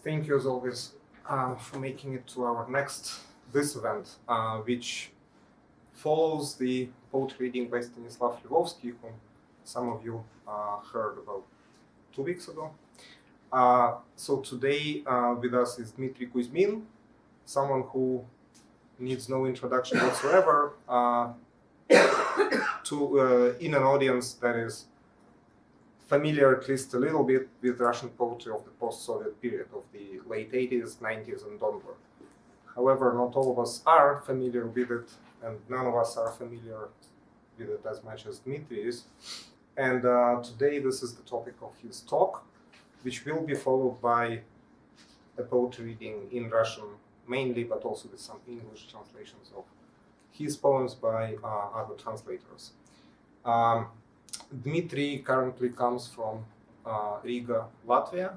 thank you as always for making it to our this event, which follows the poetry reading by Stanislav Lvovsky, whom some of you heard about 2 weeks ago. So today with us is Dmitry Kuzmin, someone who needs no introduction whatsoever in an audience that is familiar at least a little bit with Russian poetry of the post-Soviet period of the late 80s, 90s and onward. However, not all of us are familiar with it, and none of us are familiar with it as much as Dmitry is. And today this is the topic of his talk, which will be followed by a poetry reading in Russian mainly, but also with some English translations of his poems by other translators. Dmitry currently comes from Riga, Latvia,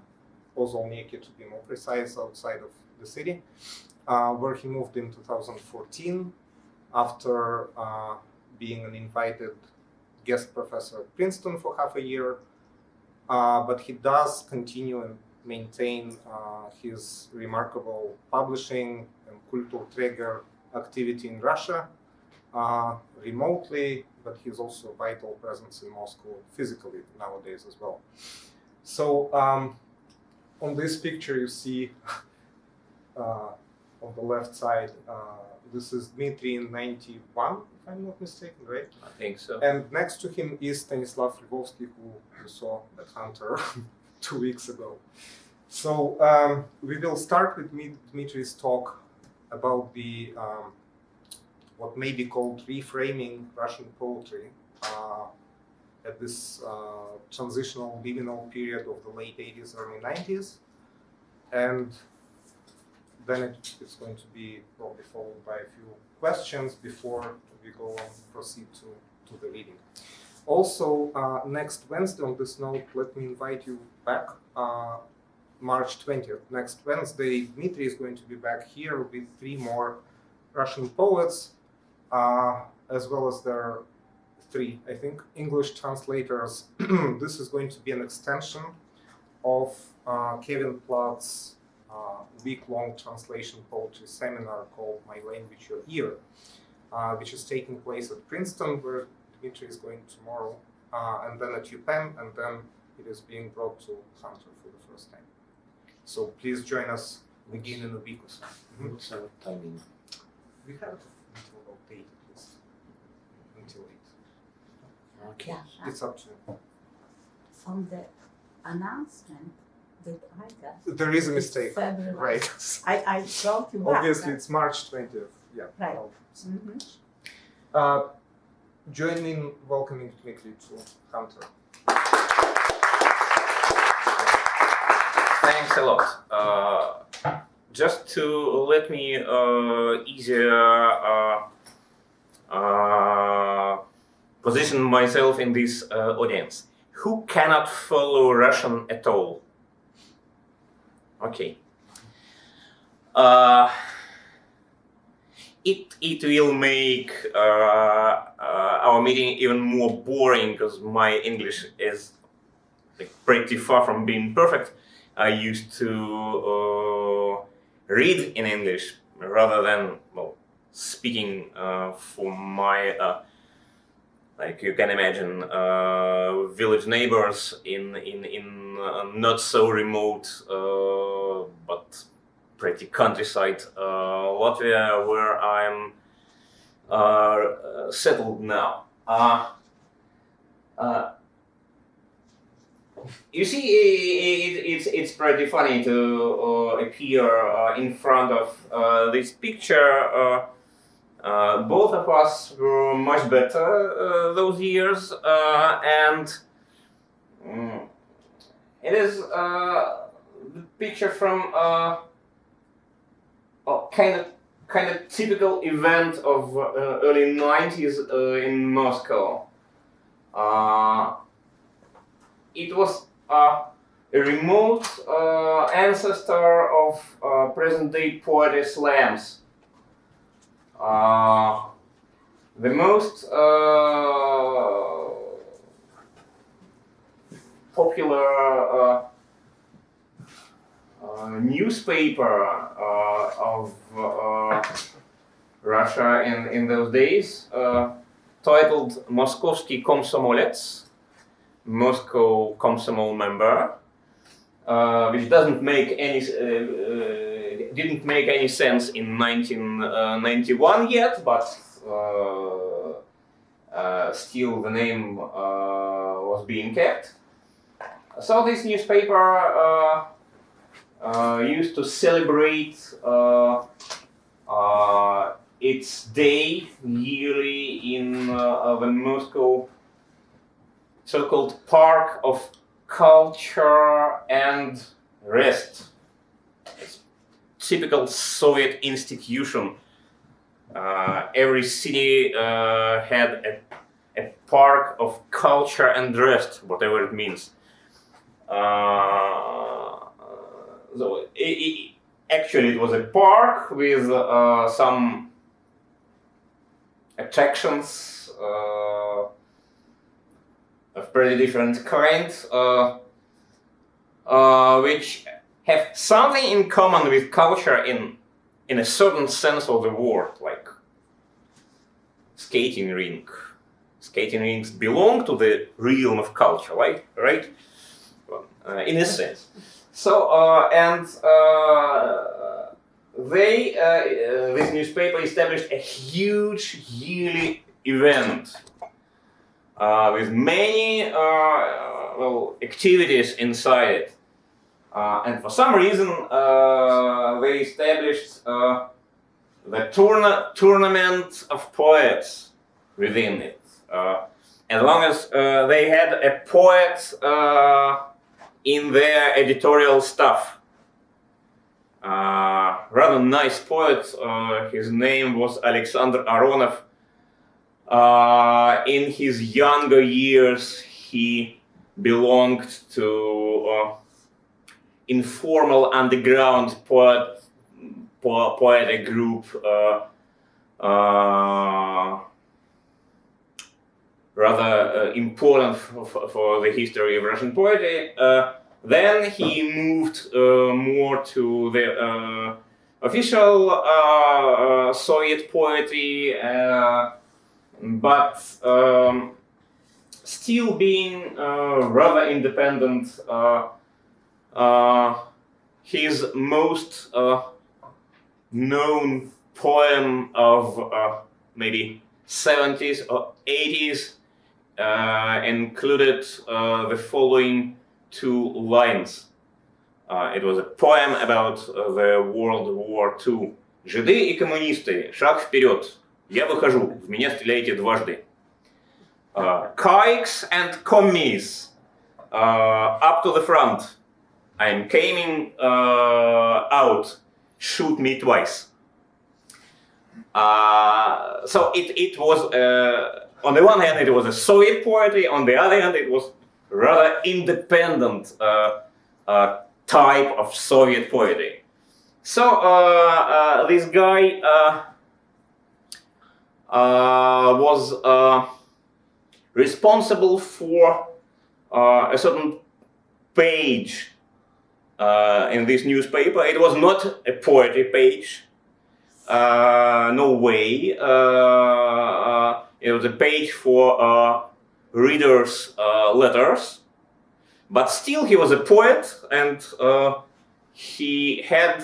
Ozolniki to be more precise, outside of the city, where he moved in 2014 after being an invited guest professor at Princeton for half a year. But he does continue and maintain his remarkable publishing and Kulturträger activity in Russia remotely, but he's also a vital presence in Moscow physically nowadays as well. So on this picture you see on the left side, this is Dmitry in 91, if I'm not mistaken, right? I think so. And next to him is Stanislav Lvovsky, who you saw at Hunter 2 weeks ago. So we will start with Dmitry's talk about the what may be called reframing Russian poetry at this transitional liminal period of the late 80s, early 90s. And then it's going to be probably followed by a few questions before we go on and proceed to the reading. Also, next Wednesday on this note, let me invite you back, March 20th. Next Wednesday, Dmitry is going to be back here with 3 more Russian poets, as well as their 3, I think, English translators. This is going to be an extension of Kevin Platt's week-long translation poetry seminar called My Language, Your Ear, which is taking place at Princeton, where Dmitry is going tomorrow, and then at UPenn, and then it is being brought to Hunter for the first time. So please join us again in a week or so. What's our timing? We have until about 8 at least. Until 8. Okay. Yeah, It's up to you. from the announcement that I got. There is a mistake. February. Right. I wrote you back. Obviously, it's March 20th. Yeah. Right. Join me in welcoming Dmitry to Hunter. Thanks a lot. Just to let me easier position myself in this audience. Who cannot follow Russian at all? Okay. It will make our meeting even more boring because my English is pretty far from being perfect. I used to read in English rather than speaking for my like you can imagine village neighbors in not so remote but pretty countryside Latvia, where I'm settled now. You see, it's pretty funny to appear in front of this picture. Both of us were much better those years, and it is the picture from kind of typical event of early 90s in Moscow. It was a remote ancestor of present-day poetry slams. The most popular newspaper of Russia in those days, titled Moskovsky Komsomolets, Moscow Komsomol member, which didn't make any sense in 1991 yet, but still the name was being kept. So this newspaper used to celebrate its day yearly in the Moscow so-called Park of Culture and Rest. It's typical Soviet institution. Every city had a park of culture and rest, whatever it means. So actually, it was a park with some attractions of pretty different kinds, which have something in common with culture in a certain sense of the word, like skating rink. Skating rinks belong to the realm of culture, right? In a sense. So, this newspaper established a huge yearly event with many activities inside it. And for some reason, they established the tournament of poets within it. As long as they had a poet in their editorial staff. Rather nice poet, his name was Alexander Aronov. In his younger years, he belonged to informal underground poetic group rather important for the history of Russian poetry. Then he moved more to the official Soviet poetry, but still being rather independent. His most known poem of maybe 70s or 80s included the following two lines. It was a poem about the World War II. Жиды и коммунисты, шаг вперед. Я выхожу, в меня стреляйте дважды. Kikes and commies, up to the front. I'm coming out. Shoot me twice. So it was, on the one hand, it was a Soviet poetry. On the other hand, it was rather independent type of Soviet poetry. So this guy was responsible for a certain page in this newspaper. It was not a poetry page, no way. It was a page for readers' letters, but still he was a poet, and he had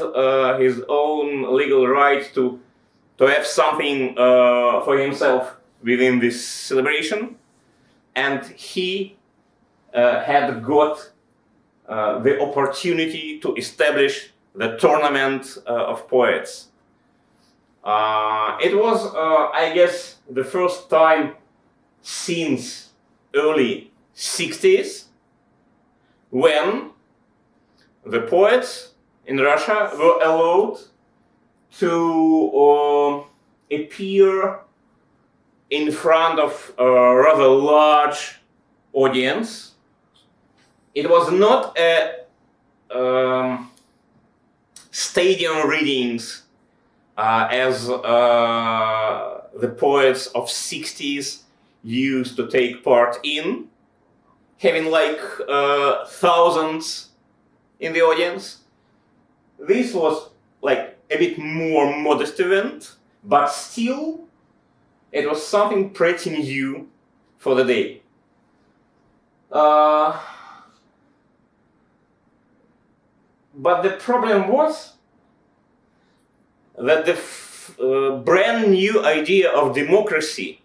his own legal right to have something for himself within this celebration, and he had got the opportunity to establish the tournament of poets. It was, I guess, the first time since early 60s when the poets in Russia were allowed to appear in front of a rather large audience. It was not a stadium readings as the poets of 60s used to take part in, having like thousands in the audience. this was like a bit more modest event, but still it was something pretty new for the day. But the problem was that the brand new idea of democracy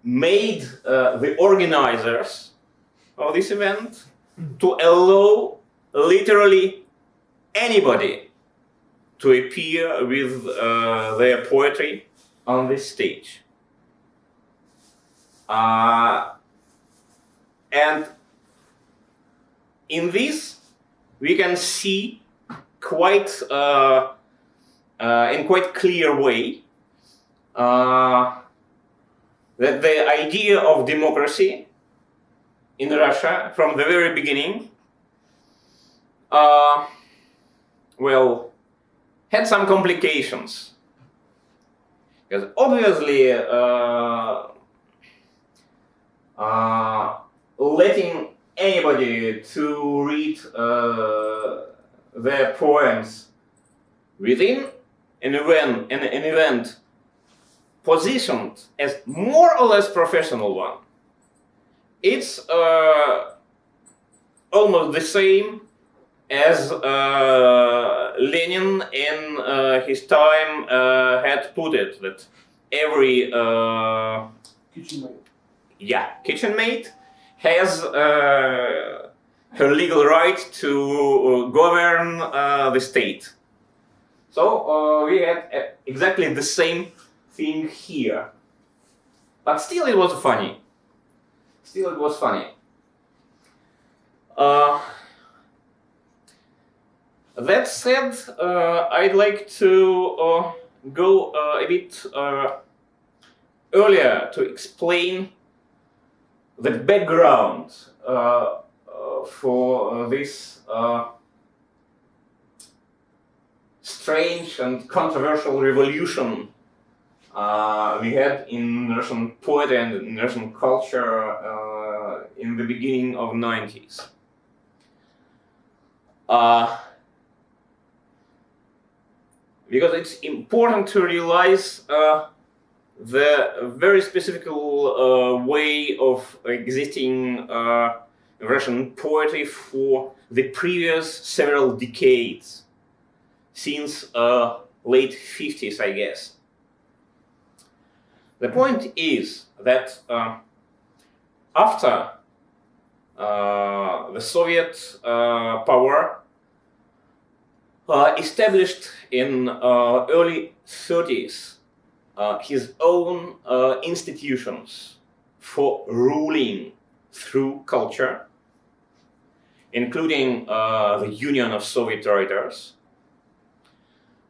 made the organizers of this event to allow literally anybody to appear with their poetry on this stage. And in this, we can see quite in quite clear way that the idea of democracy in Russia from the very beginning, well, had some complications. Because obviously, letting anybody to read their poems within an event positioned as more or less professional one, it's almost the same as Lenin in his time had put it, that every kitchen maid has her legal right to govern the state. So we had exactly the same thing here. But still it was funny. That said, I'd like to go a bit earlier to explain the background for this strange and controversial revolution we had in Russian poetry and in Russian culture in the beginning of 90s. Because it's important to realize the very specific way of existing Russian poetry for the previous several decades, since late 50s, I guess. The point is that after the Soviet power established in early 30s his own institutions for ruling through culture, including the Union of Soviet Writers,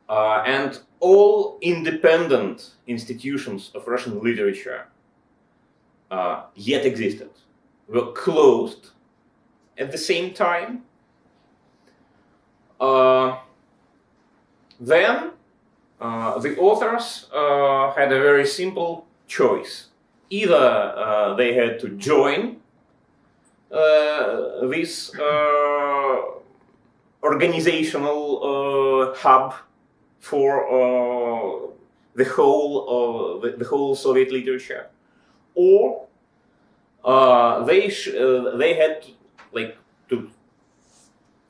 and all independent institutions of Russian literature yet existed were closed at the same time. Then the authors had a very simple choice. Either they had to join this organizational hub for the whole Soviet literature, or they had to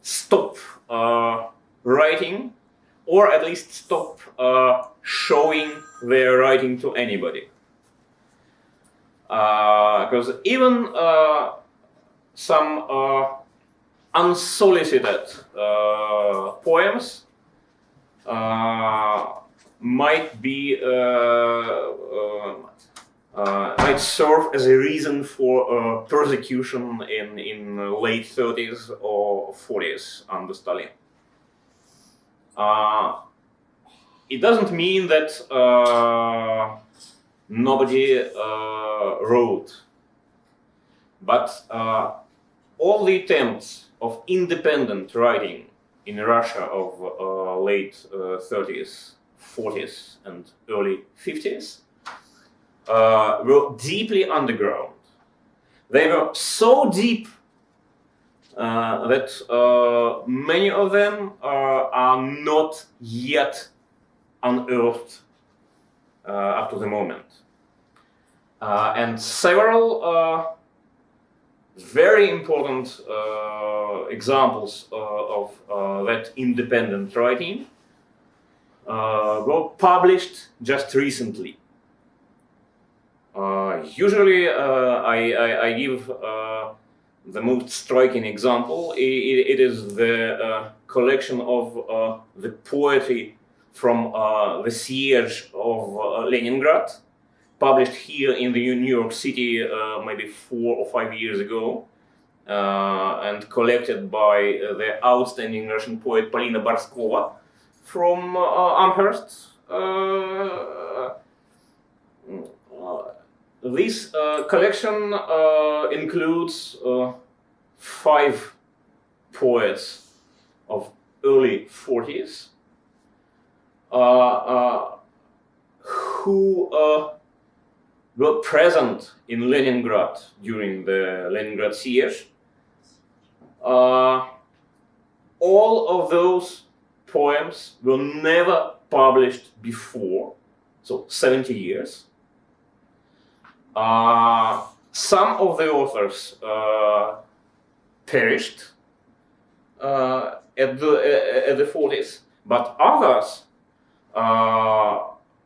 stop writing, or at least stop showing their writing to anybody. Because even some unsolicited poems might serve as a reason for persecution in late 30s or 40s under Stalin. It doesn't mean that nobody wrote, but all the attempts of independent writing in Russia of late 30s, 40s, and early 50s were deeply underground. They were so deep that many of them are not yet unearthed up to the moment. And several very important examples of that independent writing were published just recently. Usually I give the most striking example. It is the collection of the poetry from the siege of Leningrad, published here in the New York City maybe 4 or 5 years ago, and collected by the outstanding Russian poet Polina Barskova from Amherst. This collection includes 5 poets of early 40s who were present in Leningrad during the Leningrad siege. All of those poems were never published before, so 70 years. Some of the authors perished at the 40s, but others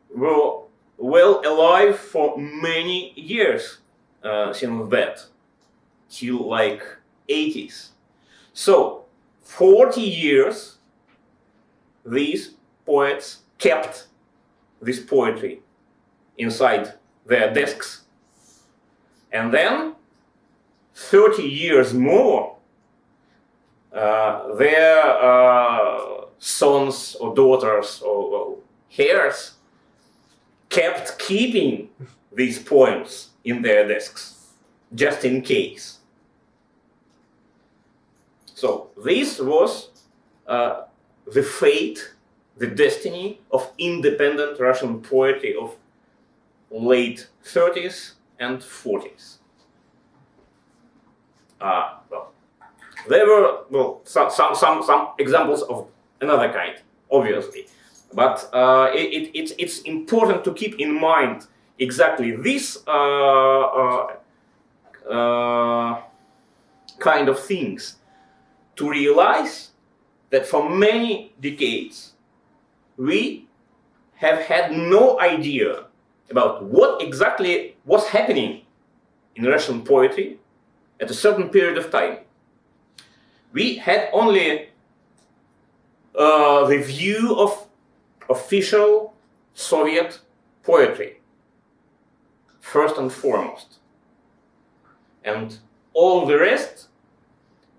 were well alive for many years since that, till like 80s. So 40 years these poets kept this poetry inside their desks. And then 30 years more their sons or daughters or heirs kept keeping these poems in their desks, just in case. So this was the fate, the destiny of independent Russian poetry of late 30s and 40s. Well, there were some examples of another kind, obviously. But it's important to keep in mind exactly this kind of things, to realize that for many decades we have had no idea about what exactly was happening in Russian poetry at a certain period of time. We had only the view of official Soviet poetry, first and foremost. And all the rest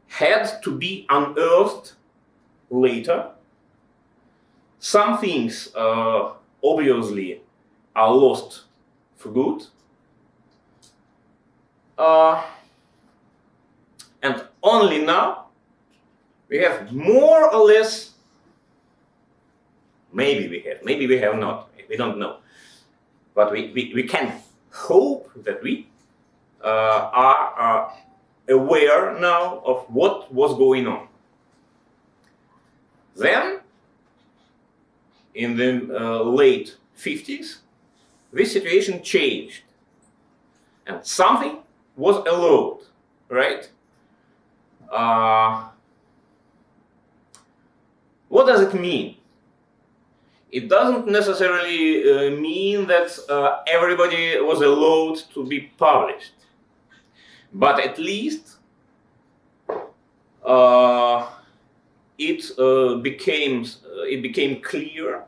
had to be unearthed later. Some things obviously are lost for good. And only now we have more or less, maybe we have not, we don't know. But we can hope that we are aware now of what was going on. Then, in the late 50s, this situation changed. And something was allowed, right? What does it mean? It doesn't necessarily mean that everybody was allowed to be published. But at least it became clear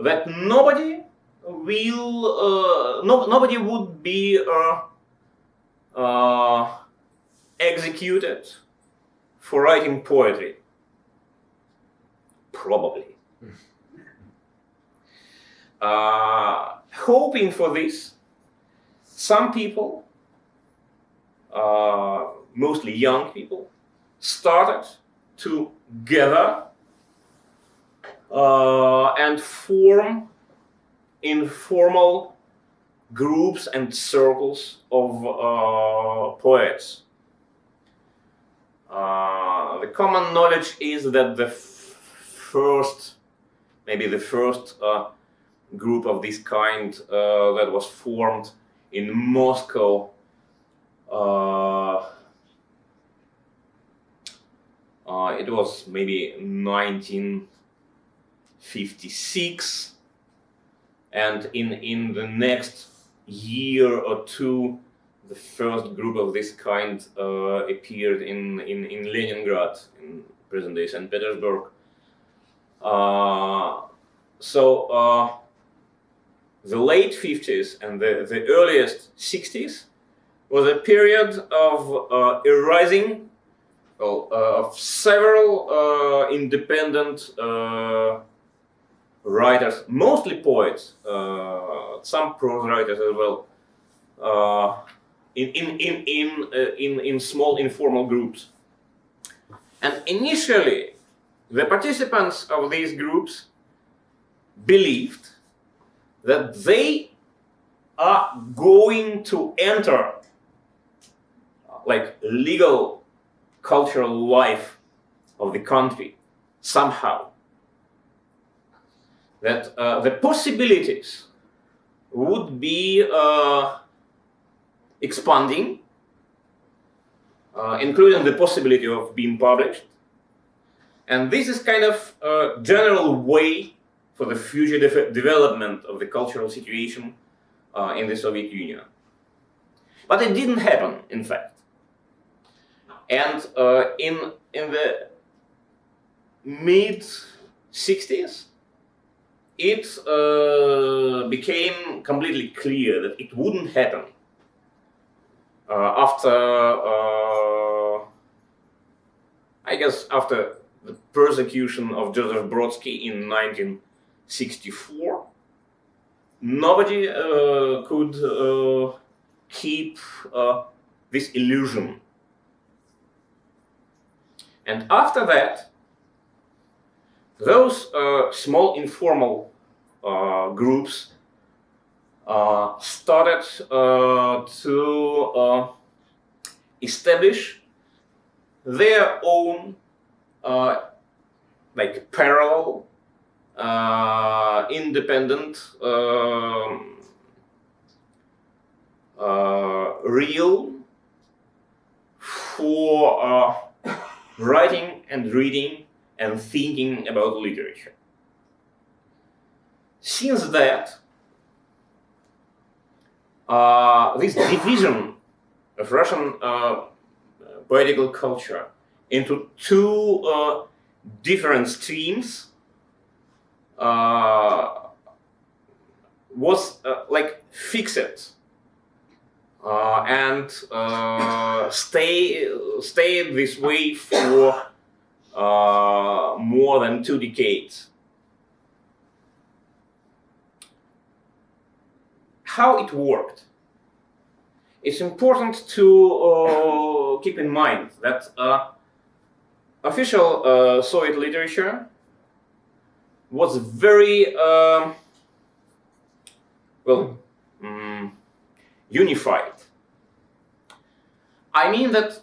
that nobody would be executed for writing poetry. Probably. Hoping for this, some people, mostly young people, started to gather and form informal groups and circles of poets. the common knowledge is that the first group of this kind that was formed in Moscow it was maybe 1956, and in the next year or two the first group of this kind appeared in Leningrad, in present-day St. Petersburg. The late 50s and the earliest 60s was a period of a rising of several independent writers, mostly poets, some prose writers as well, in small informal groups. And initially, the participants of these groups believed that they are going to enter like legal cultural life of the country somehow. That the possibilities would be expanding, including the possibility of being published. And this is kind of a general way for the future development of the cultural situation in the Soviet Union. But it didn't happen, in fact. And in the mid-60s, it became completely clear that it wouldn't happen after the persecution of Joseph Brodsky in 1964. Nobody could keep this illusion. And after that, those small informal groups started to establish their own like parallel, independent realm for writing and reading and thinking about literature. Since that, this division of Russian poetical culture into two different streams was like fixed and stayed this way for more than 2 decades. How it worked? It's important to keep in mind that official Soviet literature was very unified. I mean that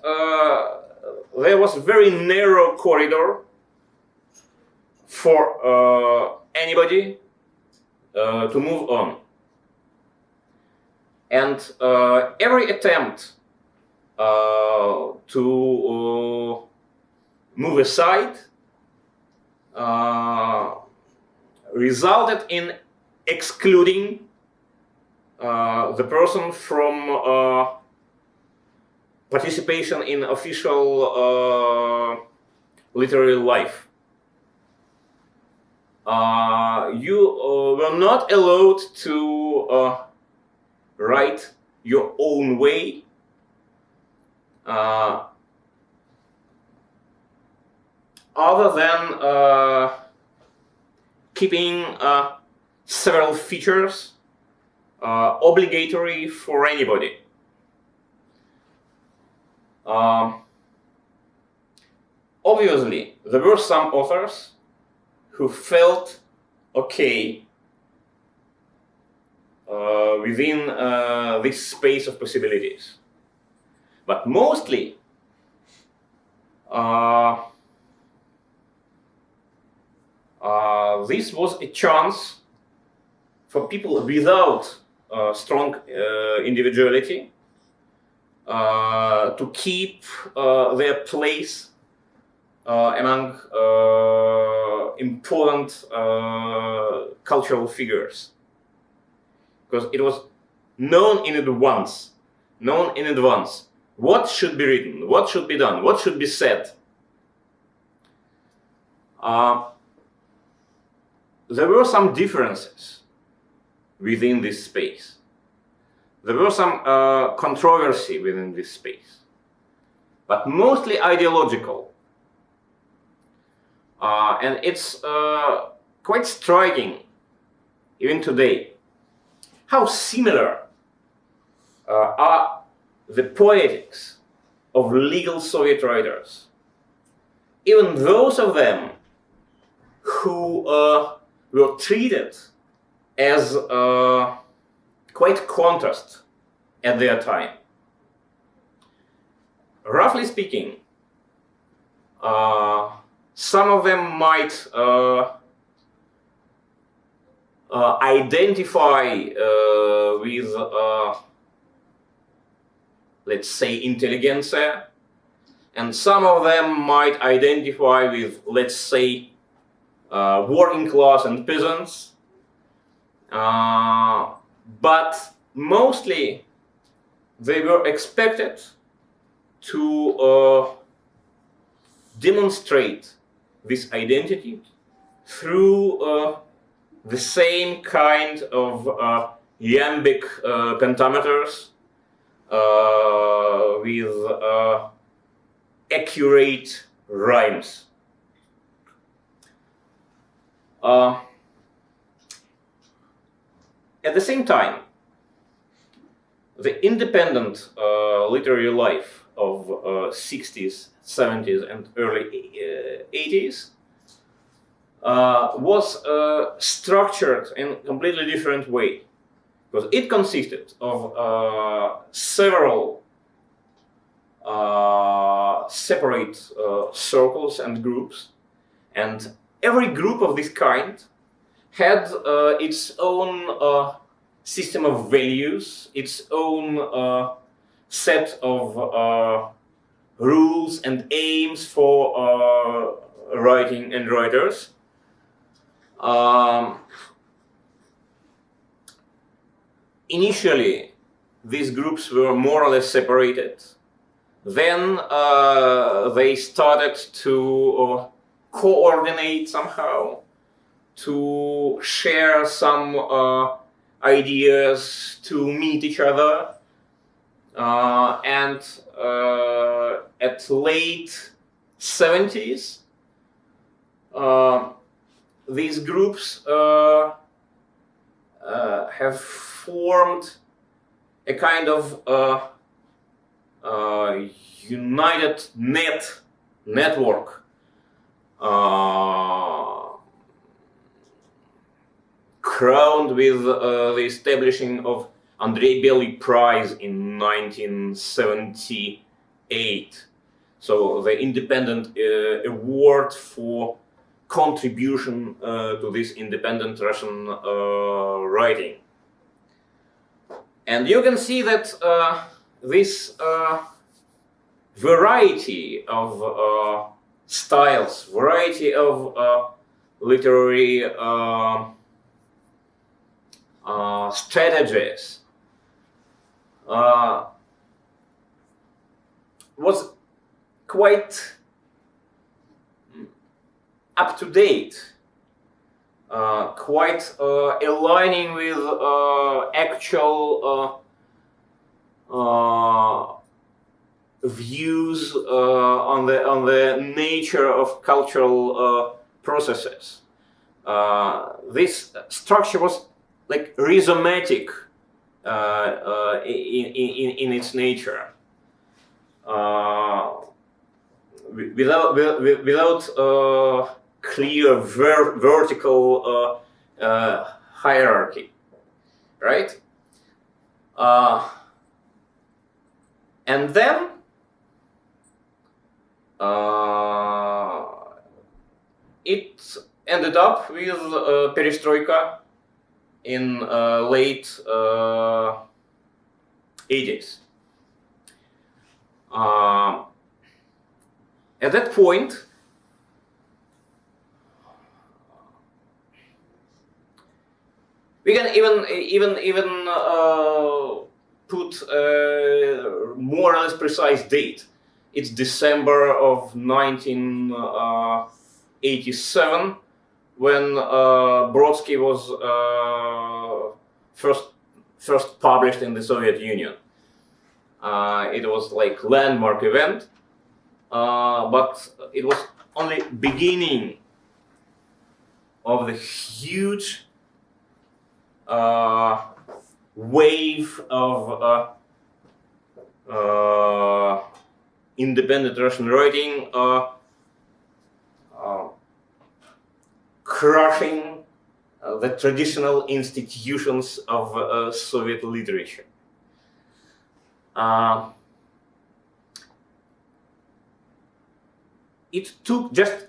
there was a very narrow corridor for anybody to move on. And every attempt to move aside resulted in excluding the person from participation in official literary life. You were not allowed to write your own way, other than keeping several features obligatory for anybody. Obviously, there were some authors who felt okay within this space of possibilities. But mostly, this was a chance for people without strong individuality to keep their place among important cultural figures, because it was known in advance what should be written, what should be done, what should be said. There were some differences within this space. There were some controversy within this space, but mostly ideological. And it's quite striking, even today, how similar are the poetics of legal Soviet writers. Even those of them who were treated as quite contrast at their time. Roughly speaking, some of them might identify with, let's say, intelligentsia, and some of them might identify with, let's say, working class and peasants. But mostly they were expected to demonstrate this identity through the same kind of iambic pentameters with accurate rhymes. At the same time, the independent literary life of 60s, 70s, and early 80s was structured in a completely different way, because it consisted of several separate circles and groups, and every group of this kind had its own system of values, its own set of rules and aims for writing and writers. Initially, these groups were more or less separated. Then they started to coordinate somehow, to share some ideas, to meet each other, and at late 70s, these groups have formed a kind of united network crowned with the establishing of Andrei Bely Prize in 1978. So the independent award for contribution to this independent Russian writing. And you can see that this variety of styles, variety of literary strategies was quite up to date, quite aligning with actual views on the nature of cultural processes. This structure was like rhizomatic in its nature, without clear vertical hierarchy, right? And then it ended up with perestroika in late 80s. At that point, we can even put a more or less precise date. It's December of 1987 when Brodsky was first published in the Soviet Union. It was like landmark event, but it was only beginning of the huge wave of independent Russian writing, crushing the traditional institutions of Soviet literature. It took just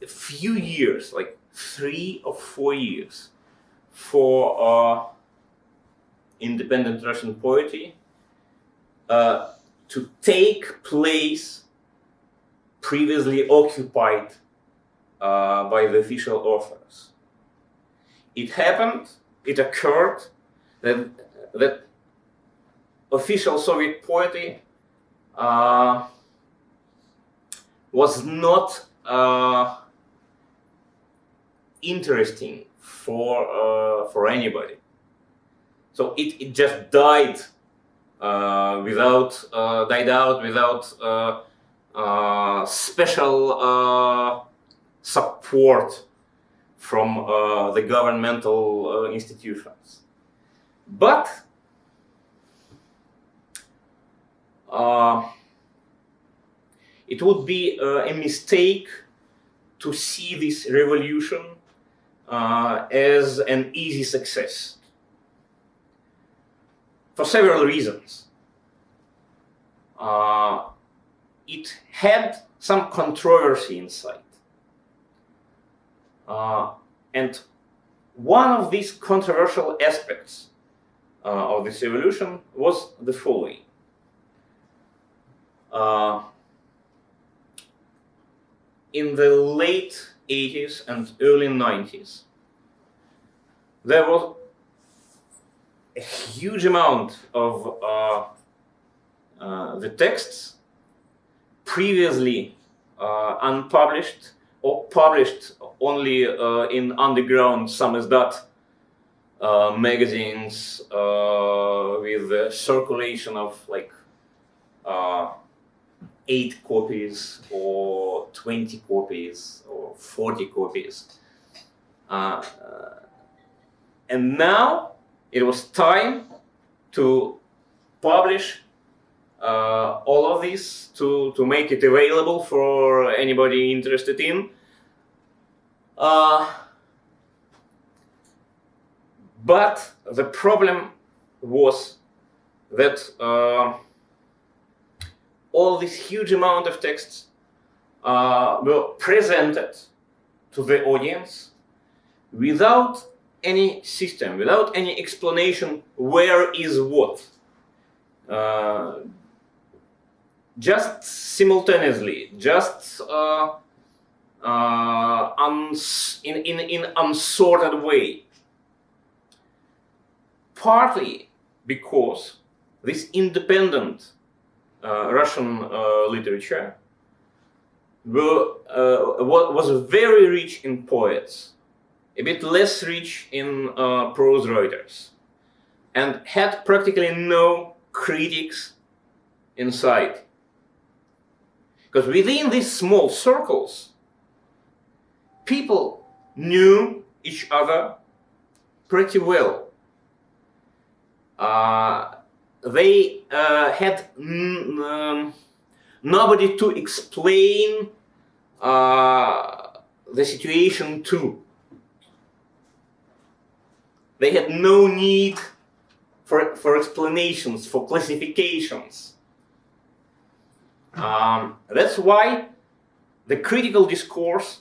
a few years, like 3 or 4 years, for independent Russian poetry to take place previously occupied by the official authors. It happened, it occurred that official Soviet poetry was not interesting for anybody. So it just died died out without special support from the governmental institutions. But it would be a mistake to see this revolution as an easy success, for several reasons. It had some controversy inside. And one of these controversial aspects of this revolution was the following. In the late 80s and early 90s, there was a huge amount of the texts previously unpublished or published only in underground samizdat magazines with a circulation of like 8 copies or 20 copies or 40 copies. And now it was time to publish all of this, to make it available for anybody interested in. But the problem was that all this huge amount of texts were presented to the audience without any system, without any explanation where is what. Just simultaneously, just in unsorted way. Partly because this independent Russian literature was very rich in poets, a bit less rich in prose writers, and had practically no critics inside. Because within these small circles, people knew each other pretty well. They had nobody to explain the situation to. They had no need for explanations, for classifications. That's why the critical discourse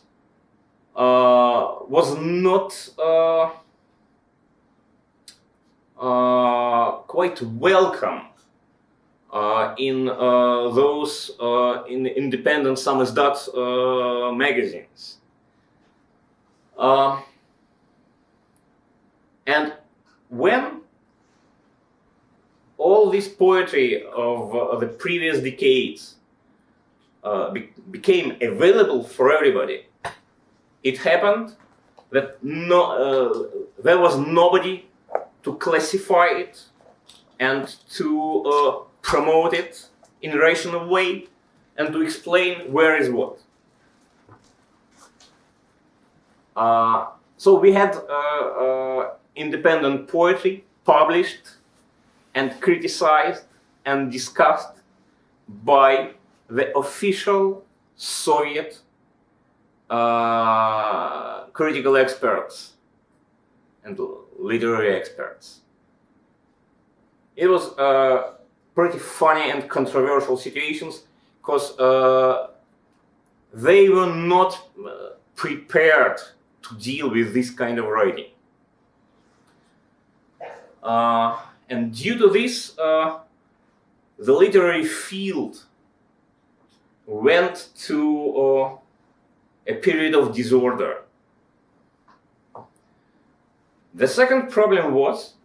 was not quite welcome in those in independent samizdat magazines. And when all this poetry of the previous decades became available for everybody, it happened that there was nobody to classify it and to promote it in a rational way and to explain where is what. So we had independent poetry published and criticized and discussed by the official Soviet critical experts and literary experts. It was pretty funny and controversial situations because they were not prepared to deal with this kind of writing. And due to this, the literary field went to a period of disorder. The second problem was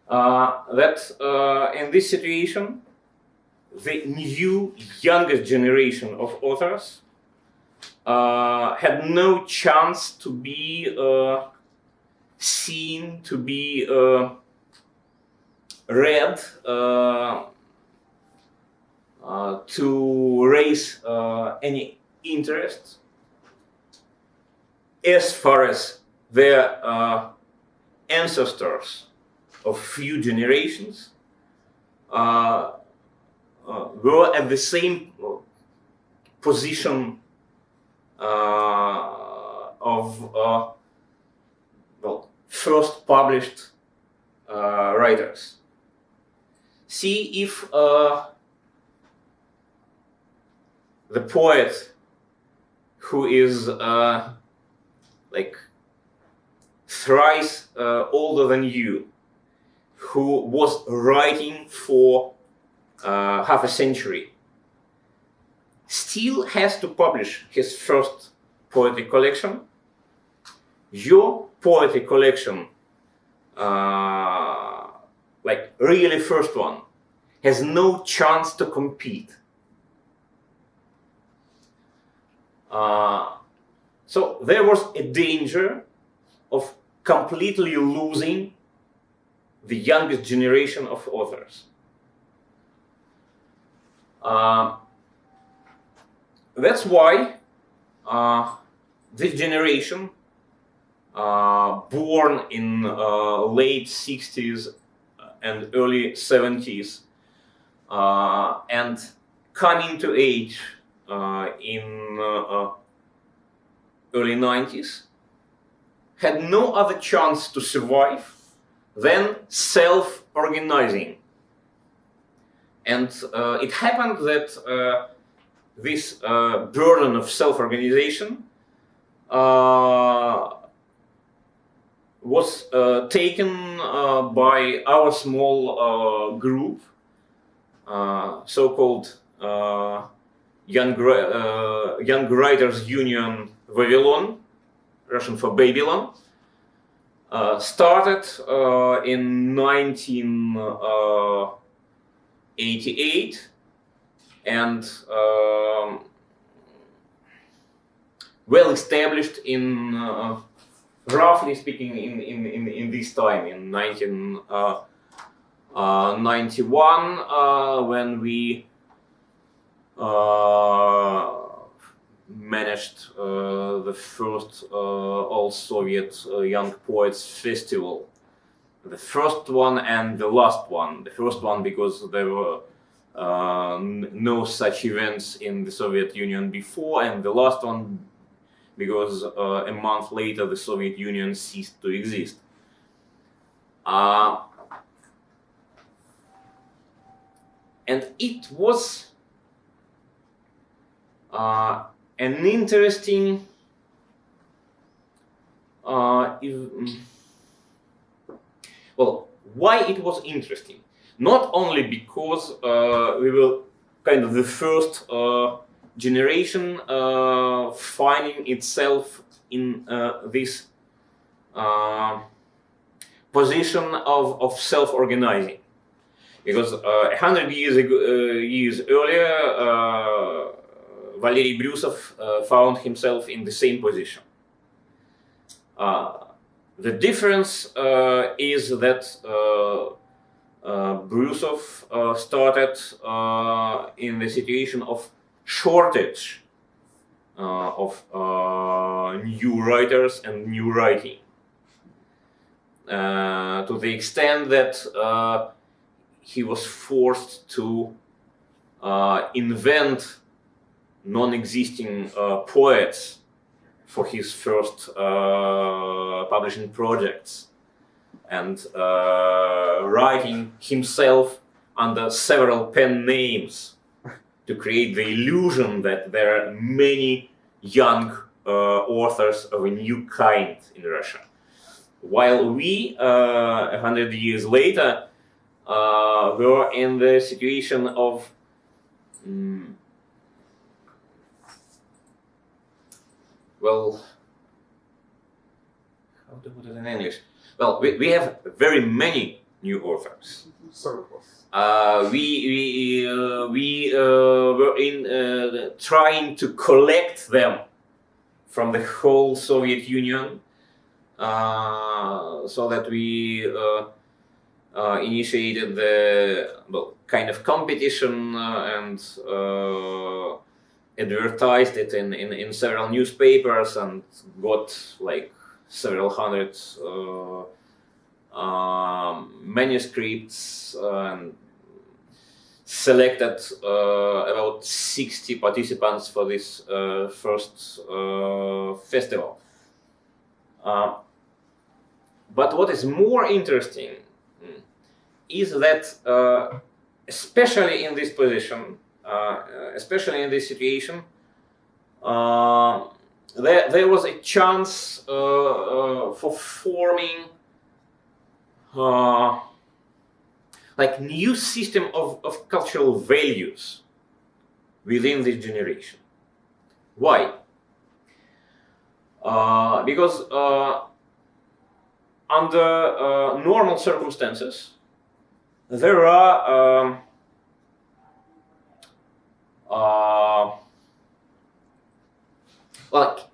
that in this situation, the new youngest generation of authors had no chance to be seen, to be read, to raise any interest as far as their ancestors of few generations were at the same position of first published writers. See if the poet who is like thrice older than you, who was writing for half a century, still has to publish his first poetry collection. Your poetry collection, like really first one, has no chance to compete. So there was a danger of completely losing the youngest generation of authors. That's why this generation, born in late 60s and early 70s, and coming to age in early 90s, had no other chance to survive than self-organizing. And it happened that this burden of self-organization was taken by our small group, so-called Young Writers Union Vavilon, Russian for Babylon, started in 1988 and well established in, roughly speaking, in this time, in 1991, when we managed the first all-Soviet Young Poets Festival. The first one and the last one. The first one because there were no such events in the Soviet Union before, and the last one because a month later the Soviet Union ceased to exist. And it was an interesting well, why it was interesting? Not only because we were kind of the first generation finding itself in this position of self-organizing, because 100 years earlier, Valery Brusov found himself in the same position. The difference is that Brusov started in the situation of shortage of new writers and new writing, to the extent that he was forced to invent non-existing poets for his first publishing projects, and writing himself under several pen names to create the illusion that there are many young authors of a new kind in Russia. While we, 100 years later, were in the situation of well, how to put it in English? Well, we have very many new authors. Surplus. We were in trying to collect them from the whole Soviet Union, so that we initiated the kind of competition and advertised it in several newspapers and got like several hundred manuscripts, and selected about 60 participants for this first festival. But what is more interesting is that especially in this position, especially in this situation, there was a chance for forming like new system of cultural values within this generation. Why? Because under normal circumstances, there are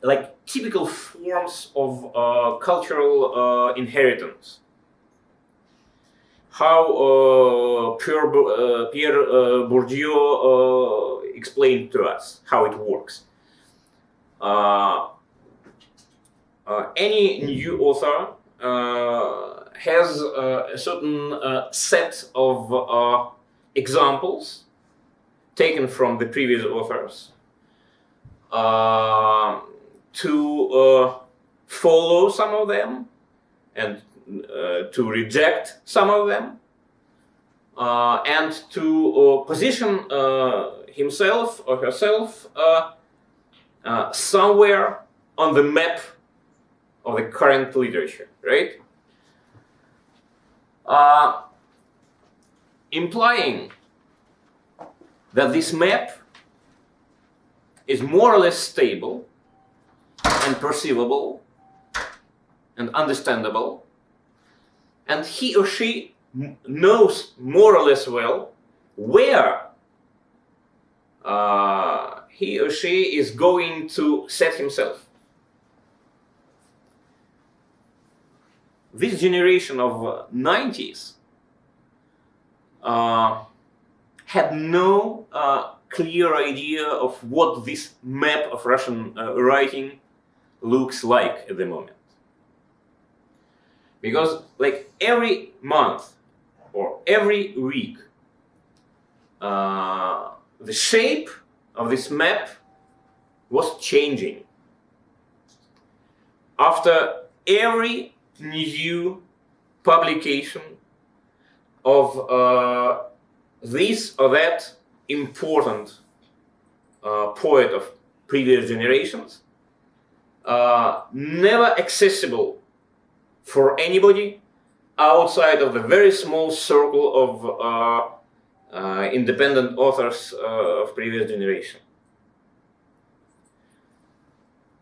like typical forms of cultural inheritance. How Pierre Bourdieu explained to us how it works. Any new author has a certain set of examples taken from the previous authors, to follow some of them and to reject some of them, and to position himself or herself somewhere on the map of the current literature, right? Implying that this map is more or less stable and perceivable and understandable, and he or she knows more or less well where he or she is going to set himself. This generation of 90s had no clear idea of what this map of Russian writing looks like at the moment. Because like every month or every week, the shape of this map was changing. After every new publication of this or that important poet of previous generations, never accessible for anybody outside of the very small circle of independent authors of previous generation.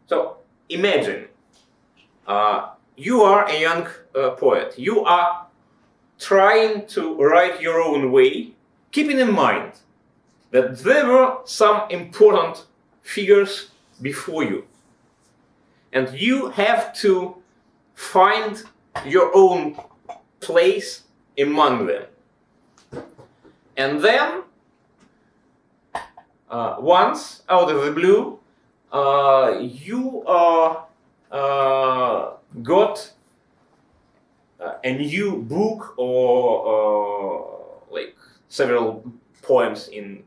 So imagine you are a young poet. You are trying to write your own way, keeping in mind that there were some important figures before you. And you have to find your own place among them. And then, once, out of the blue, you got a new book or like several poems in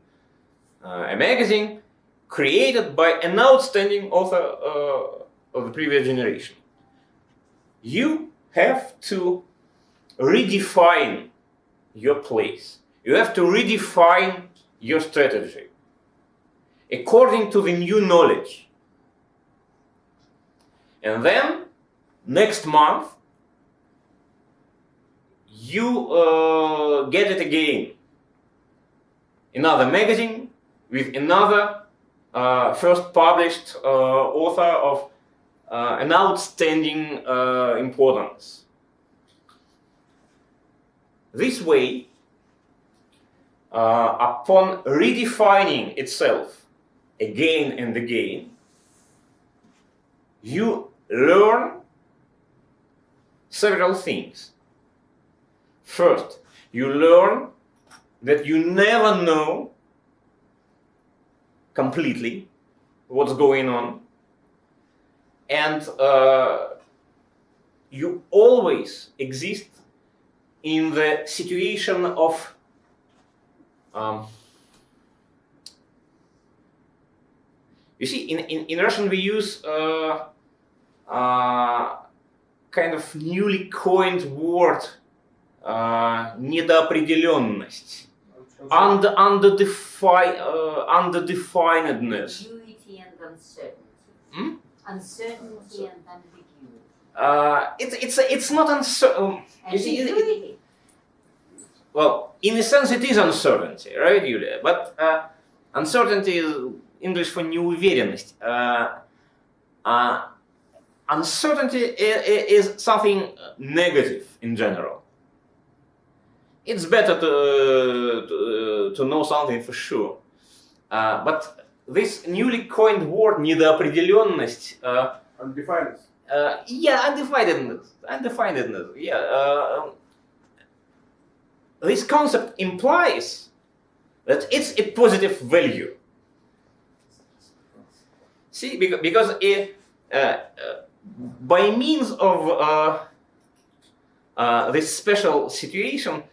a magazine created by an outstanding author of the previous generation. You have to redefine your place. You have to redefine your strategy according to the new knowledge. And then, next month, you get it again. Another magazine with another first published author of an outstanding importance. This way, upon redefining itself again and again, you learn several things. First, you learn that you never know completely what's going on, and you always exist in the situation of you see, in Russian we use kind of newly coined word недоопределенность, underdefinedness. Ambiguity and uncertainty. Uncertainty and ambiguity. It's not uncertain. Ambiguity. Well, in a sense, it is uncertainty, right, Yulia? But uncertainty is English for неуверенность. Uncertainty is something negative in general. It's better to know something for sure. But this newly coined word недоопределенность. Undefinedness. Undefinedness. Yeah. This concept implies that it's a positive value. See, because by means of this special situation,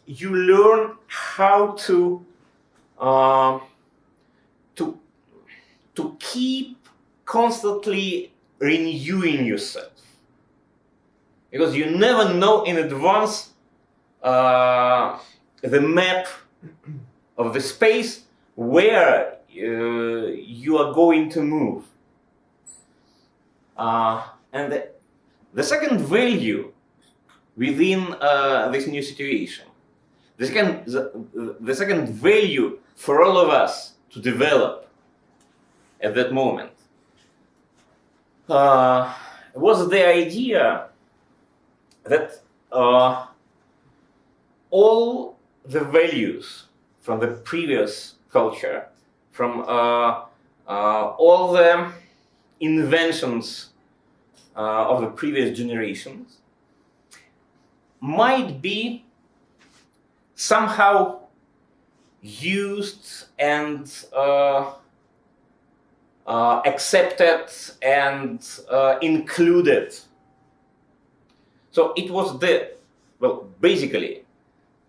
you learn how to keep constantly renewing yourself, because you never know in advance the map of the space where you are going to move. And the second value within this new situation, the second value for all of us to develop at that moment was the idea that all the values from the previous culture, from all the inventions of the previous generations, might be somehow used and accepted and included. So it was basically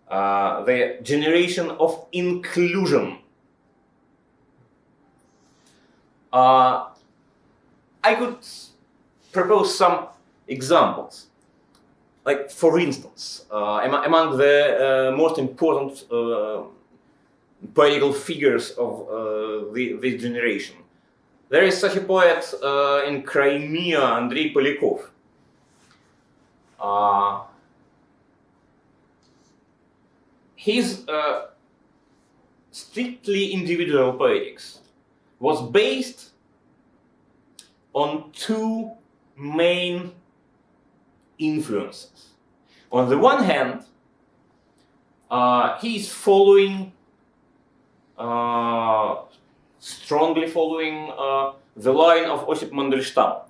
the generation of inclusion. I could propose some examples. Like, for instance, among the most important poetical figures of this generation. There is such a poet in Crimea, Andrei Polyakov. His strictly individual poetics was based on two main influences. On the one hand, he is following, strongly following the line of Osip Mandelstam,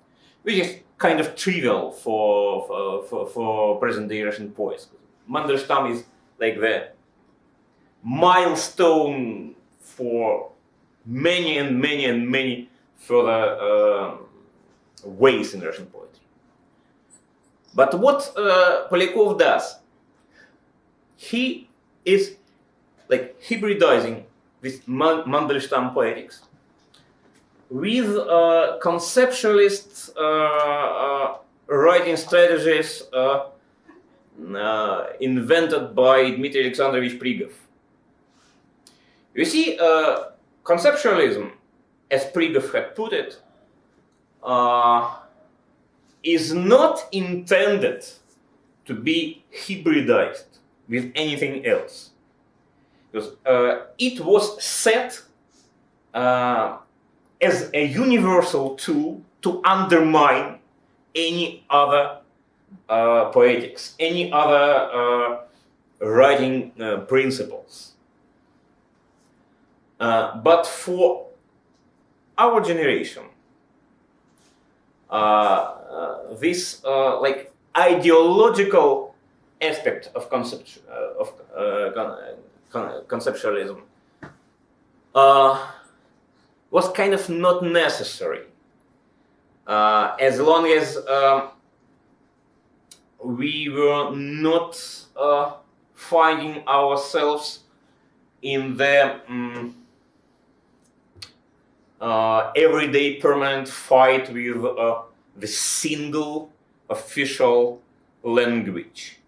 which is kind of trivial for present-day Russian poets. Mandelstam is like the milestone for many and many and many further ways in Russian poetry. But what Polyakov does, he is like hybridizing this Mandelstam poetics with conceptualist writing strategies invented by Dmitry Alexandrovich Prigov. You see, conceptualism, as Prigov had put it, is not intended to be hybridized with anything else. Because it was set as a universal tool to undermine any other poetics, any other writing principles. But for our generation, this like ideological aspect of conceptualism was kind of not necessary, as long as we were not finding ourselves in the everyday permanent fight with the single official language.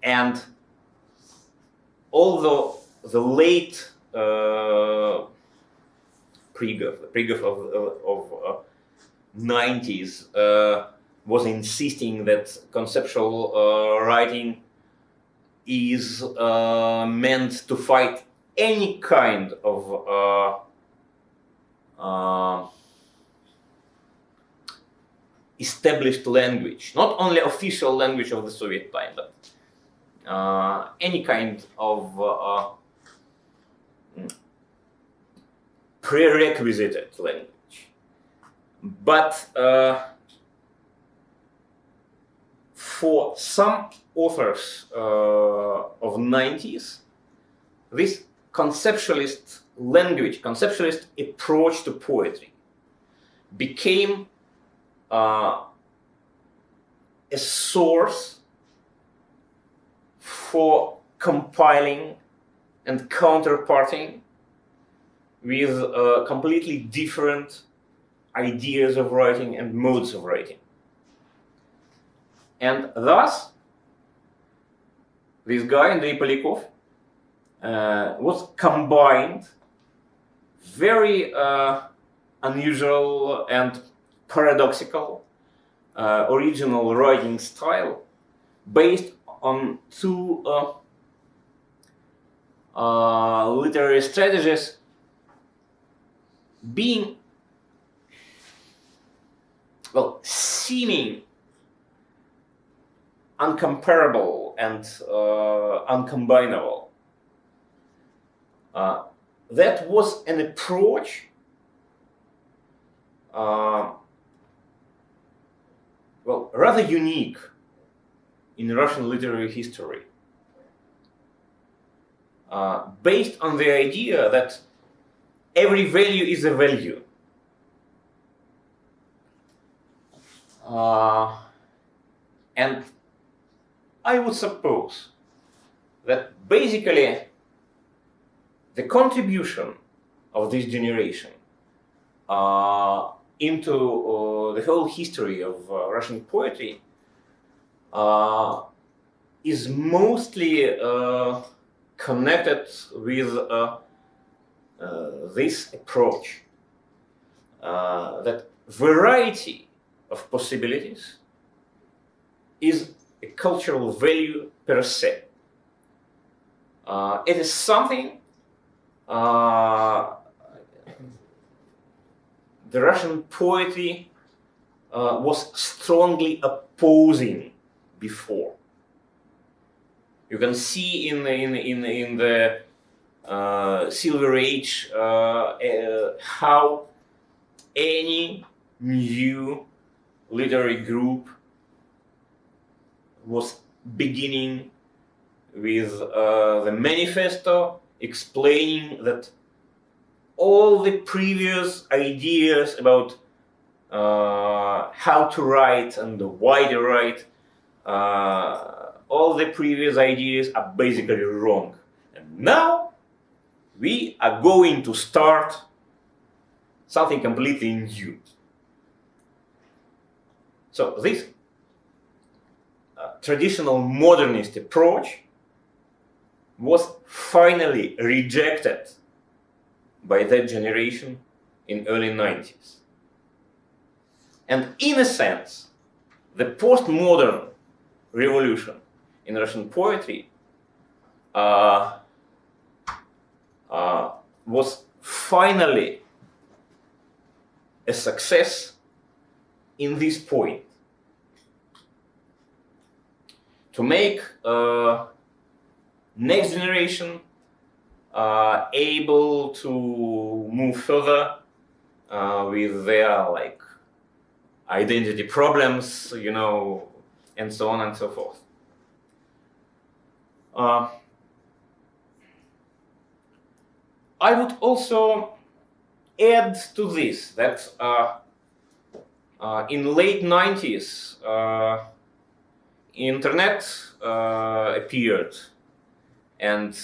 And although the late Prigov of 90s was insisting that conceptual writing is meant to fight any kind of established language, not only official language of the Soviet time, but any kind of prerequisited language. But for some authors of 90s, this conceptualist language, conceptualist approach to poetry became a source for compiling and counterparting with completely different ideas of writing and modes of writing. And thus, this guy, Andrei Polyakov, was combined very unusual and paradoxical original writing style based on two literary strategies being, well, seeming uncomparable and uncombinable. That was an approach well, rather unique in Russian literary history, based on the idea that every value is a value. And I would suppose that basically the contribution of this generation into the whole history of Russian poetry is mostly connected with this approach, that variety of possibilities is a cultural value per se. It is something the Russian poetry was strongly opposing before. You can see in the Silver Age how any new literary group was beginning with the manifesto explaining that all the previous ideas about how to write and why to write, all the previous ideas are basically wrong. And now we are going to start something completely new. So this traditional modernist approach was finally rejected by that generation in early 90s. And in a sense, the postmodern revolution in Russian poetry was finally a success in this point. To make next generation able to move further with their identity problems, and so on and so forth. I would also add to this that in late 90s, internet appeared and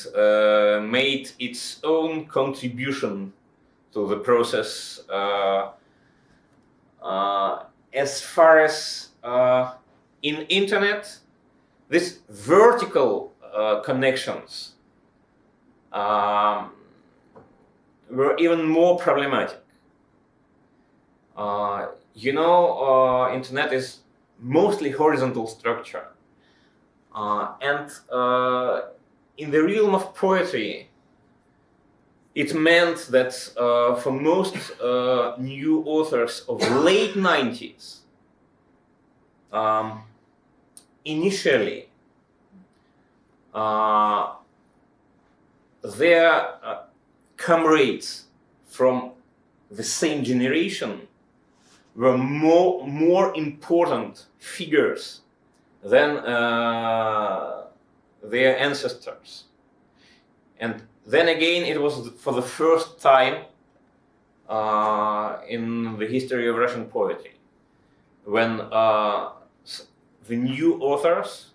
made its own contribution to the process as far as in internet, these vertical connections were even more problematic. Internet is mostly horizontal structure. And in the realm of poetry, it meant that for most new authors of late 90s, initially, their comrades from the same generation were more important figures than their ancestors. And then again, it was for the first time in the history of Russian poetry when the new authors,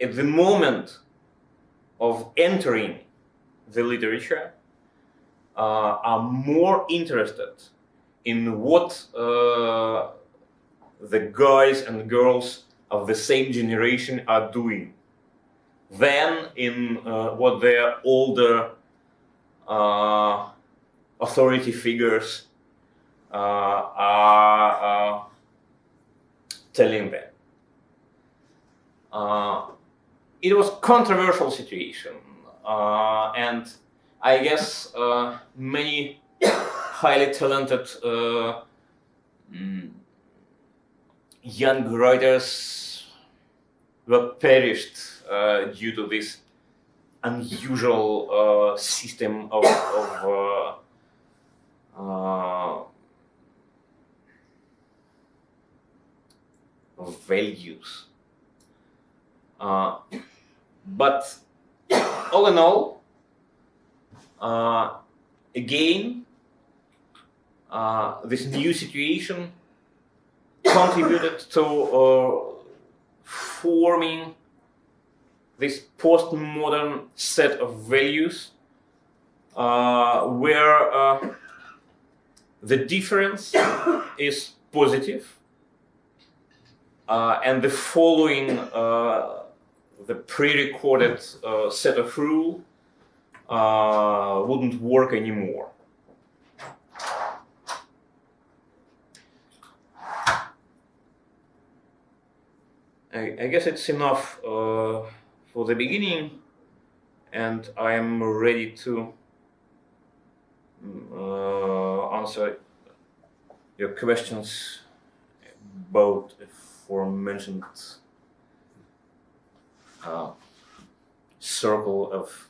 at the moment of entering the literature, are more interested in what the guys and girls of the same generation are doing than in what their older authority figures are telling them. It was a controversial situation, and I guess many highly talented young writers were perished due to this unusual system of values. But all in all, again, this new situation contributed to forming this postmodern set of values where the difference is positive and the following the pre-recorded set of rules wouldn't work anymore. I guess it's enough for the beginning, and I am ready to answer your questions about aforementioned circle of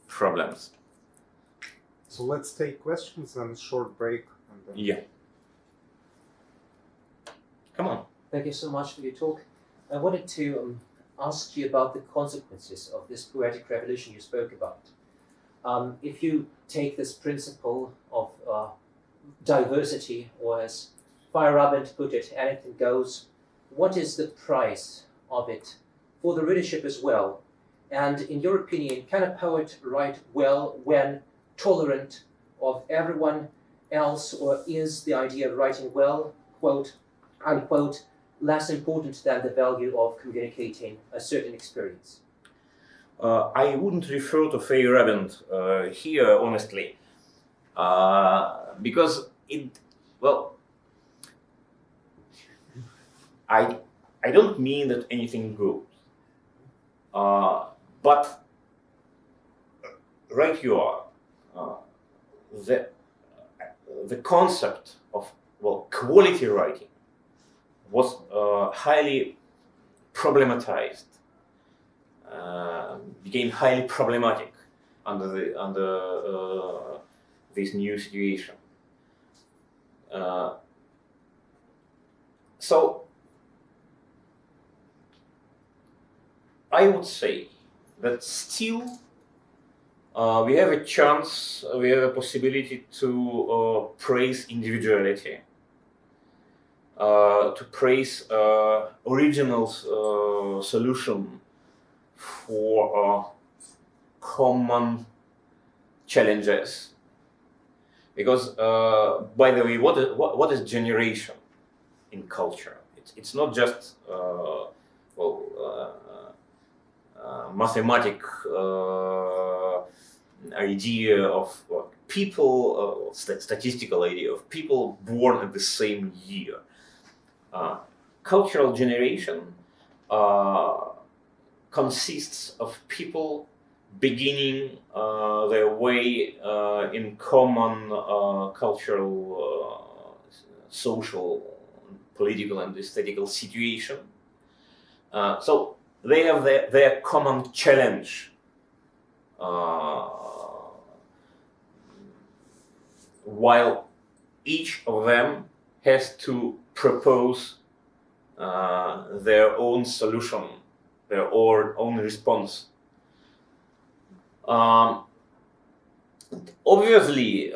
problems. So let's take questions and a short break. And then... Yeah. Come on. Thank you so much for your talk. I wanted to ask you about the consequences of this poetic revolution you spoke about. If you take this principle of diversity, or as Feyerabend put it, anything goes, what is the price of it for the readership as well? And in your opinion, can a poet write well when tolerant of everyone else, or is the idea of writing well, quote, unquote, less important than the value of communicating a certain experience? I wouldn't refer to Feyerabend here, honestly, because I don't mean that anything goes, but right you are. The concept of quality writing was highly problematized, became highly problematic under this new situation. So I would say that still we have a chance, we have a possibility to praise individuality, to praise original solution for common challenges. Because, by the way, what is generation in culture? It's not just mathematic idea of people, statistical idea of people born at the same year. Cultural generation consists of people beginning their way in common cultural, social, political, and aesthetical situation. So they have their common challenge, while each of them has to propose their own solution, their own response. Obviously,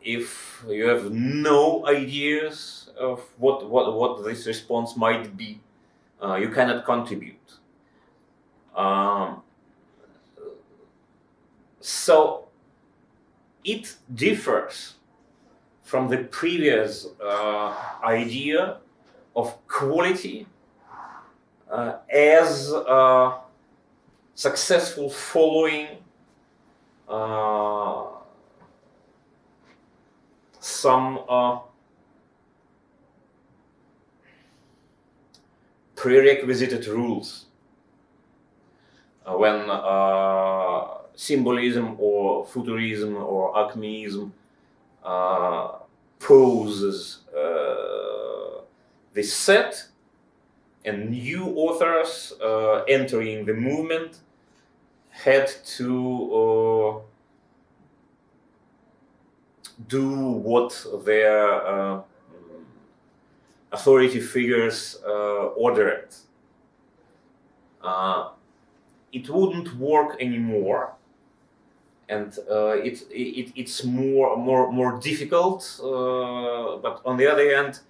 if you have no ideas of what this response might be, you cannot contribute. So it differs from the previous idea of quality as successful following some prerequisite rules. When symbolism or futurism or acmeism poses this set, and new authors entering the movement had to do what their authority figures ordered. It wouldn't work anymore, and it's more difficult. But on the other hand,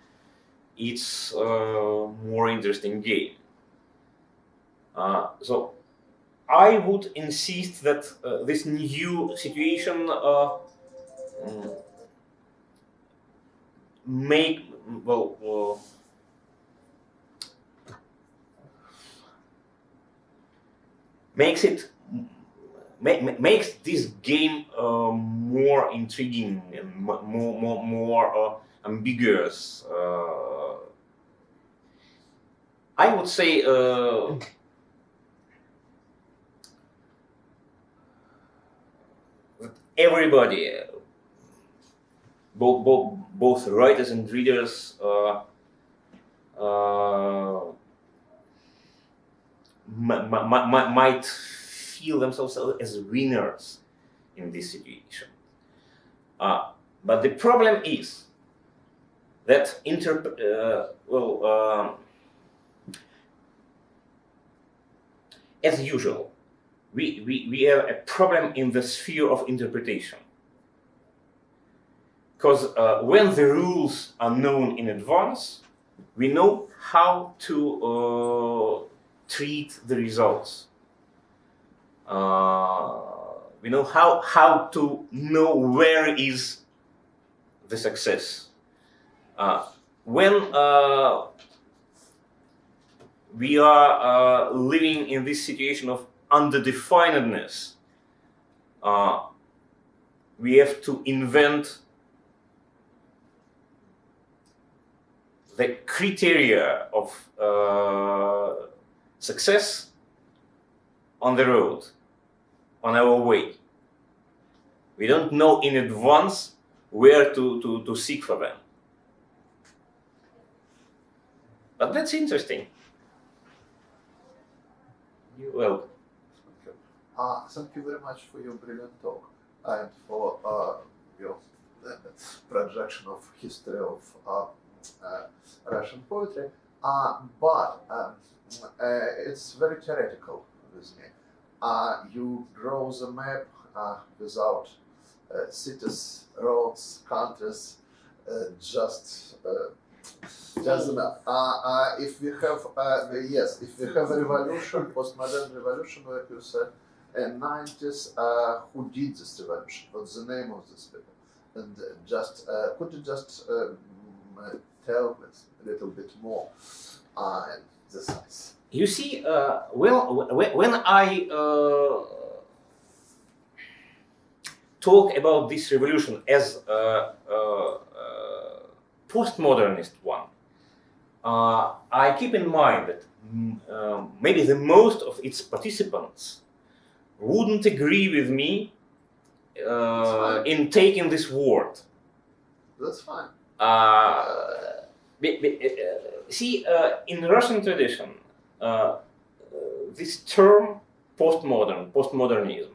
it's a more interesting game. So I would insist that this new situation makes it makes this game more intriguing and more ambiguous. I would say that everybody, both writers and readers, might feel themselves as winners in this situation. But the problem is that as usual, we have a problem in the sphere of interpretation. Because when the rules are known in advance, we know how to treat the results. We know how to know where is the success. When we are living in this situation of underdefinedness, we have to invent the criteria of success on the road, on our way. We don't know in advance where to seek for them. But that's interesting. Well, thank you very much for your brilliant talk and for your projection of history of Russian poetry. But it's very theoretical with me. You draw the map without cities, roads, countries, just the map. If we have if we have a revolution, postmodern revolution, like you said, in 90s, who did this revolution? What's the name of this people? And could you just tell us a little bit more the size? you see, when I talk about this revolution as a postmodernist one, I keep in mind that maybe the most of its participants wouldn't agree with me in taking this word. That's fine. See, in Russian tradition, this term postmodernism,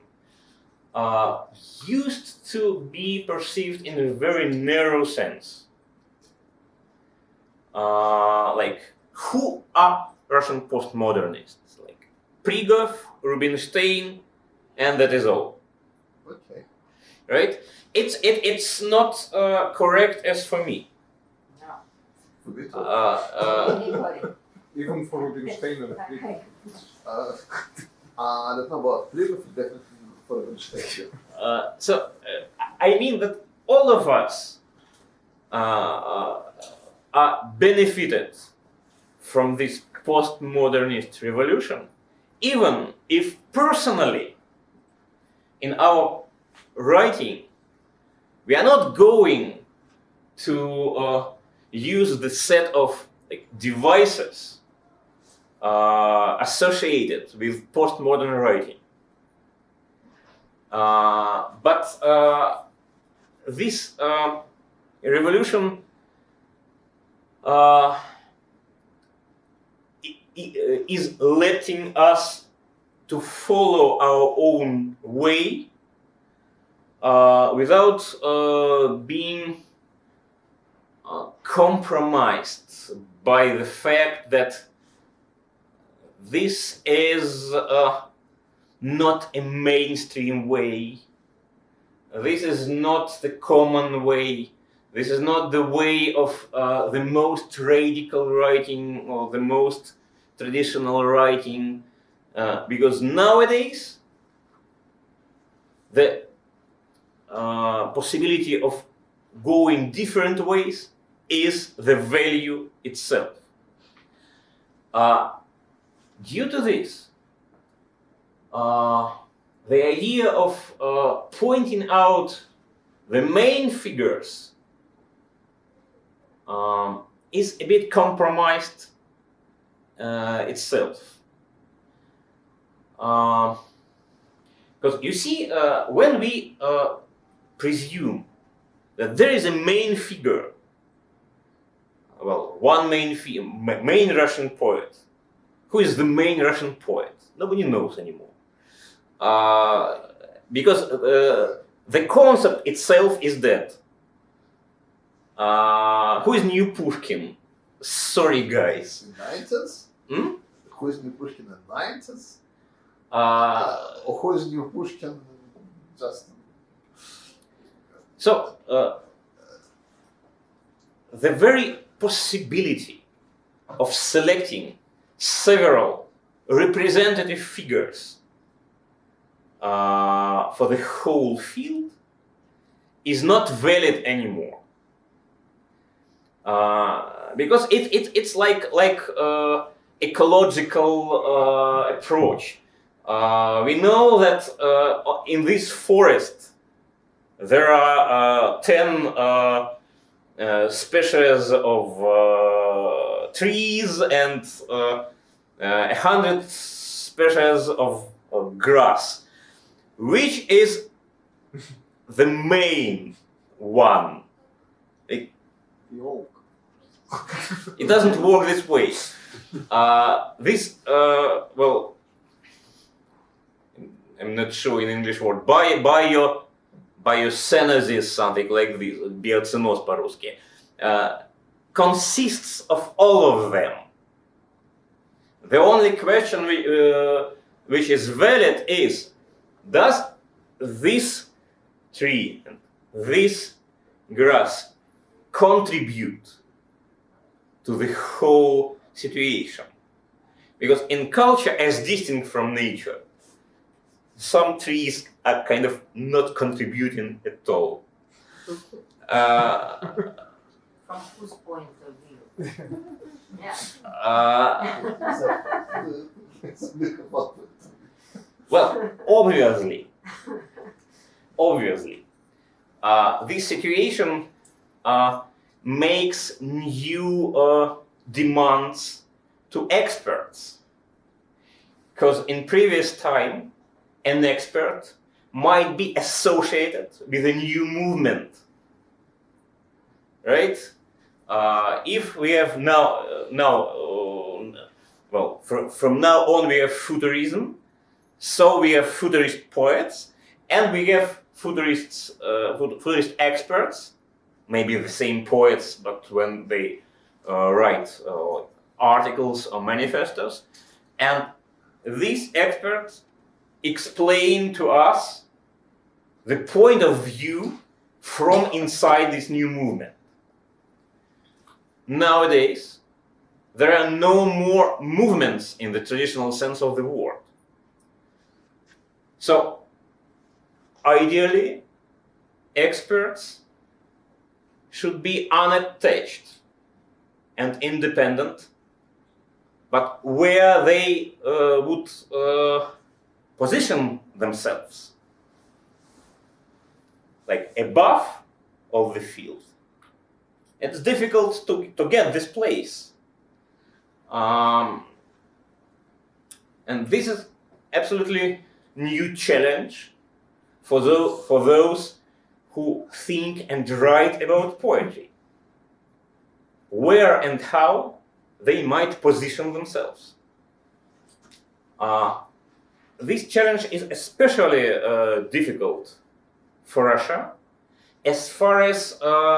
used to be perceived in a very narrow sense. Like, who are Russian postmodernists? Like Prigov, Rubinstein, and that is all. Okay. Right? It's not correct as for me. Anybody. Even for Rubinstein and Prigov. I don't know about Prigov, definitely for Rubinstein. So I mean that all of us are benefited from this postmodernist revolution, even if personally in our writing we are not going to use the set of devices associated with postmodern writing. But this revolution is letting us to follow our own way without being compromised by the fact that this is not a mainstream way. This is not the common way. This is not the way of the most radical writing or the most traditional writing, because nowadays the possibility of going different ways is the value itself. Due to this, the idea of pointing out the main figures is a bit compromised itself. Because you see, when we presume that there is a main figure, well, one main Russian poet. Who is the main Russian poet? Nobody knows anymore. Because the concept itself is dead. Who is new Pushkin? Sorry, guys. 90s? Hmm? Who is new Pushkin in 90s? Uh, Who is new Pushkin just... So, the very possibility of selecting several representative figures for the whole field is not valid anymore. Because it's like ecological approach. We know that in this forest there are 10 species of trees and 100 species of grass. Which is the main one? The oak. It doesn't work this way. Well, I'm not sure in English word. Biocenosis, something like this, биоценоз по-русски, consists of all of them. The only question which is valid is, does this tree and this grass contribute to the whole situation? Because in culture, as distinct from nature, some trees are kind of not contributing at all. From whose point of view? Yeah. Well, obviously, this situation makes new demands to experts. Because in previous time, an expert might be associated with a new movement, right? If we have from now on we have futurism, so we have futurist poets, and we have futurist experts, maybe the same poets, but when they write articles or manifestos, and these experts explain to us the point of view from inside this new movement. Nowadays, there are no more movements in the traditional sense of the word. So, ideally, experts should be unattached and independent, but where they would position themselves, like above of the field. It's difficult to get this place. And this is absolutely new challenge for those who think and write about poetry. Where and how they might position themselves. This challenge is especially difficult for Russia, as far as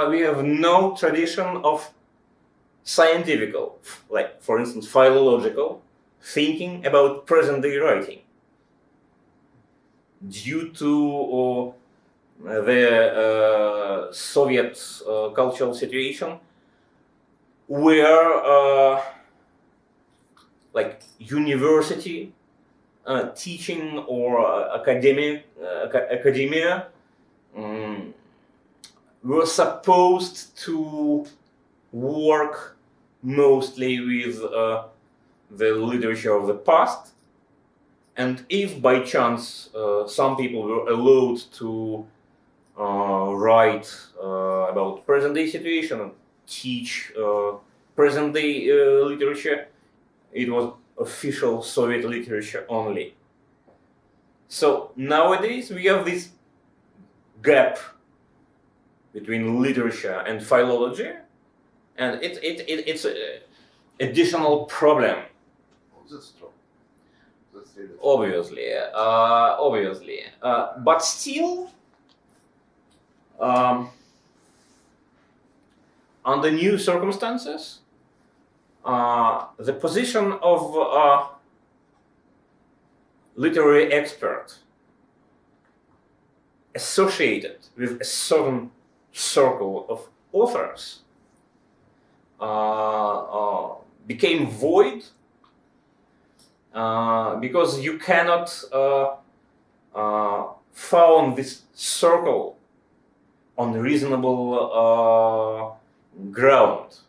we have no tradition of scientific, like for instance philological, thinking about present-day writing. Due to the Soviet cultural situation, where like university teaching or academia were supposed to work mostly with the literature of the past, And if by chance some people were allowed to write about present-day situation and teach present-day literature, it was official Soviet literature only. So nowadays we have this gap between literature and philology, and it's an additional problem. Oh, that's true. That's really true. Obviously, but still, under new circumstances, the position of literary expert associated with a certain circle of authors became void because you cannot found this circle on reasonable ground.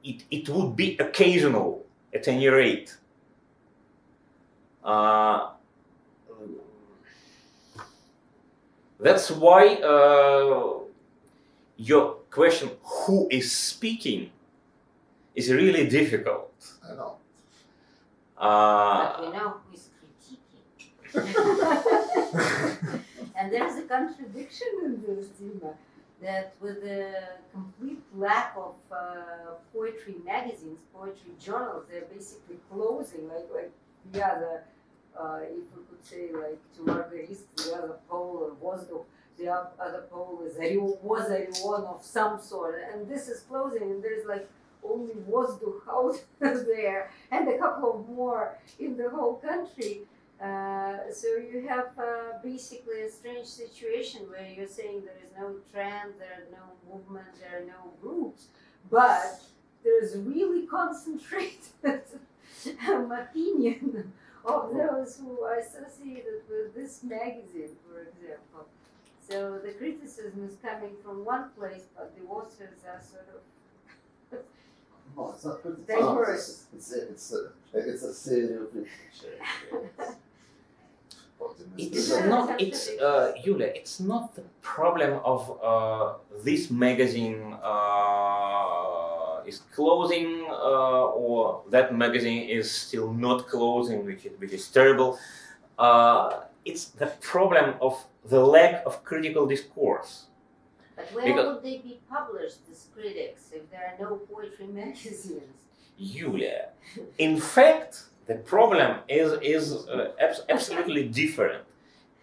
It would be occasional at any rate. That's why your question, who is speaking, is really difficult. I know. But we know who is critiquing. And there's a contradiction in this, Dima, that with the complete lack of poetry magazines, poetry journals, they're basically closing. Like the other, if we could say, like to Margarist, the other pole of Vozdukh, the other pole is was Orion of some sort, and this is closing, and there's like only Vozdukh out there, and a couple of more in the whole country. So you have basically a strange situation where you're saying there is no trend, there are no movement, there are no groups, but there's really concentrated opinion of those who are associated with this magazine, for example. So the criticism is coming from one place, but the authors are sort of No, it's not good. diverse. It's a theory of literature. It's not. It's Yulia. It's not the problem of this magazine is closing or that magazine is still not closing, which is terrible. It's the problem of the lack of critical discourse. But where would they be published, these critics, if there are no poetry magazines? Yulia, in fact, the problem is absolutely different.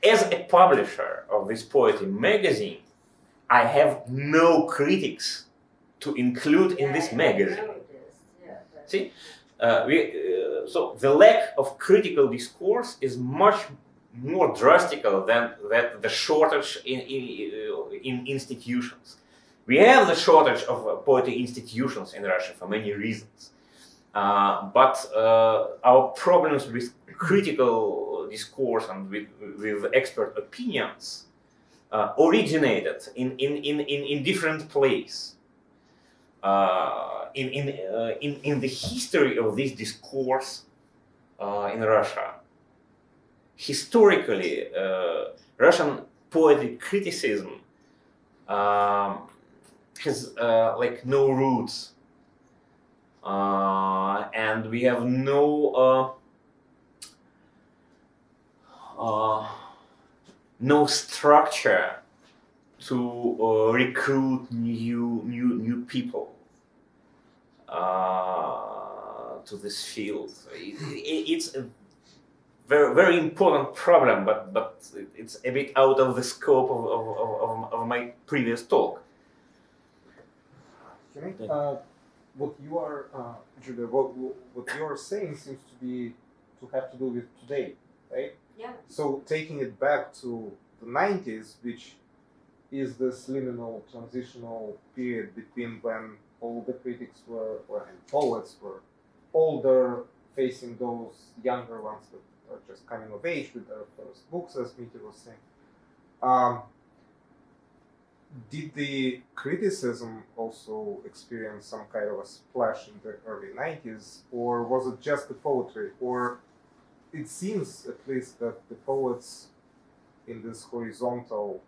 As a publisher of this poetry magazine, I have no critics to include in this magazine. See, so the lack of critical discourse is much more drastic than the shortage in institutions. We have the shortage of poetry institutions in Russia for many reasons. But our problems with critical discourse and with expert opinions originated in different places. In the history of this discourse in Russia, historically, Russian poetry criticism has like no roots. And we have no structure to recruit new people to this field. It's a very important problem, but it's a bit out of the scope of my previous talk. Can I, what you are, Julia, what you are saying seems to have to do with today, right? Yeah. So taking it back to the 90s, which is this liminal transitional period between when all the critics and poets were older, facing those younger ones that are just coming of age with their first books, as Dmitry was saying. did the criticism also experience some kind of a splash in the early 90s, or was it just the poetry? Or it seems, at least, that the poets in this horizontal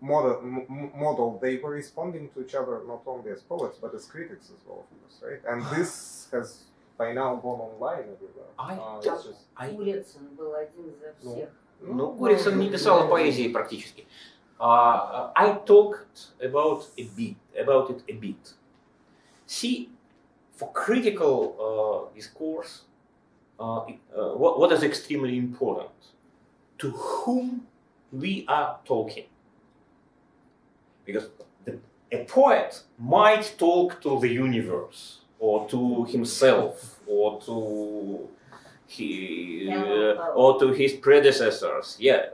model, they were responding to each other not only as poets, but as critics as well, of course, right? And this has by now gone online everywhere. It's just... Курицын был один из всех. Ну, Курицын не писала поэзии практически. I talked about it a bit. See, for critical discourse, what is extremely important? To whom we are talking. Because a poet might talk to the universe, or to himself, or to his predecessors, yeah,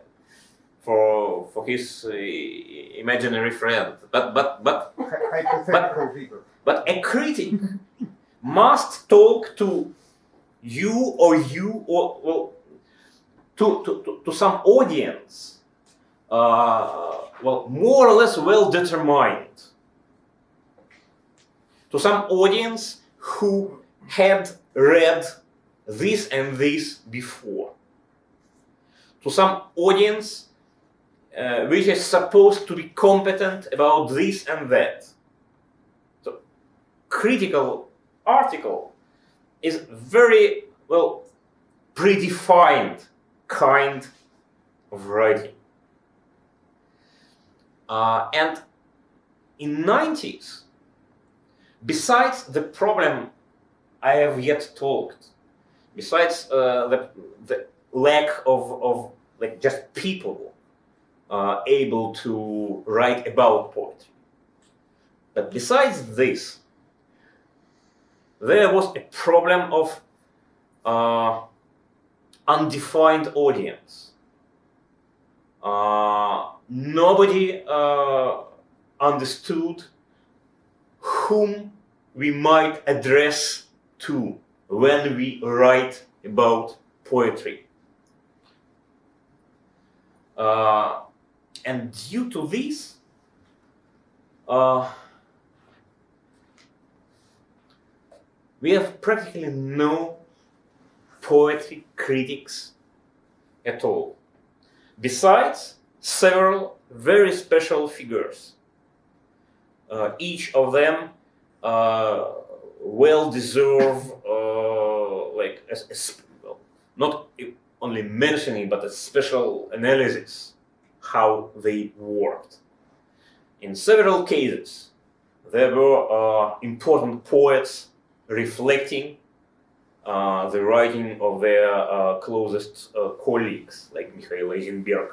for his imaginary friend. But a critic must talk to you or to some audience, more or less well determined, to some audience who had read this and this before, to some audience which is supposed to be competent about this and that. So, critical article is very well predefined kind of writing. And in 90s, besides the problem I have yet talked, besides the lack of like just people able to write about poetry, but besides this, there was a problem of undefined audience. Nobody understood whom we might address to when we write about poetry. And due to this, we have practically no poetry critics at all, besides several very special figures, each of them well deserve not only mentioning but a special analysis how they worked. In several cases, there were important poets reflecting the writing of their closest colleagues, like Mikhail Eisenberg,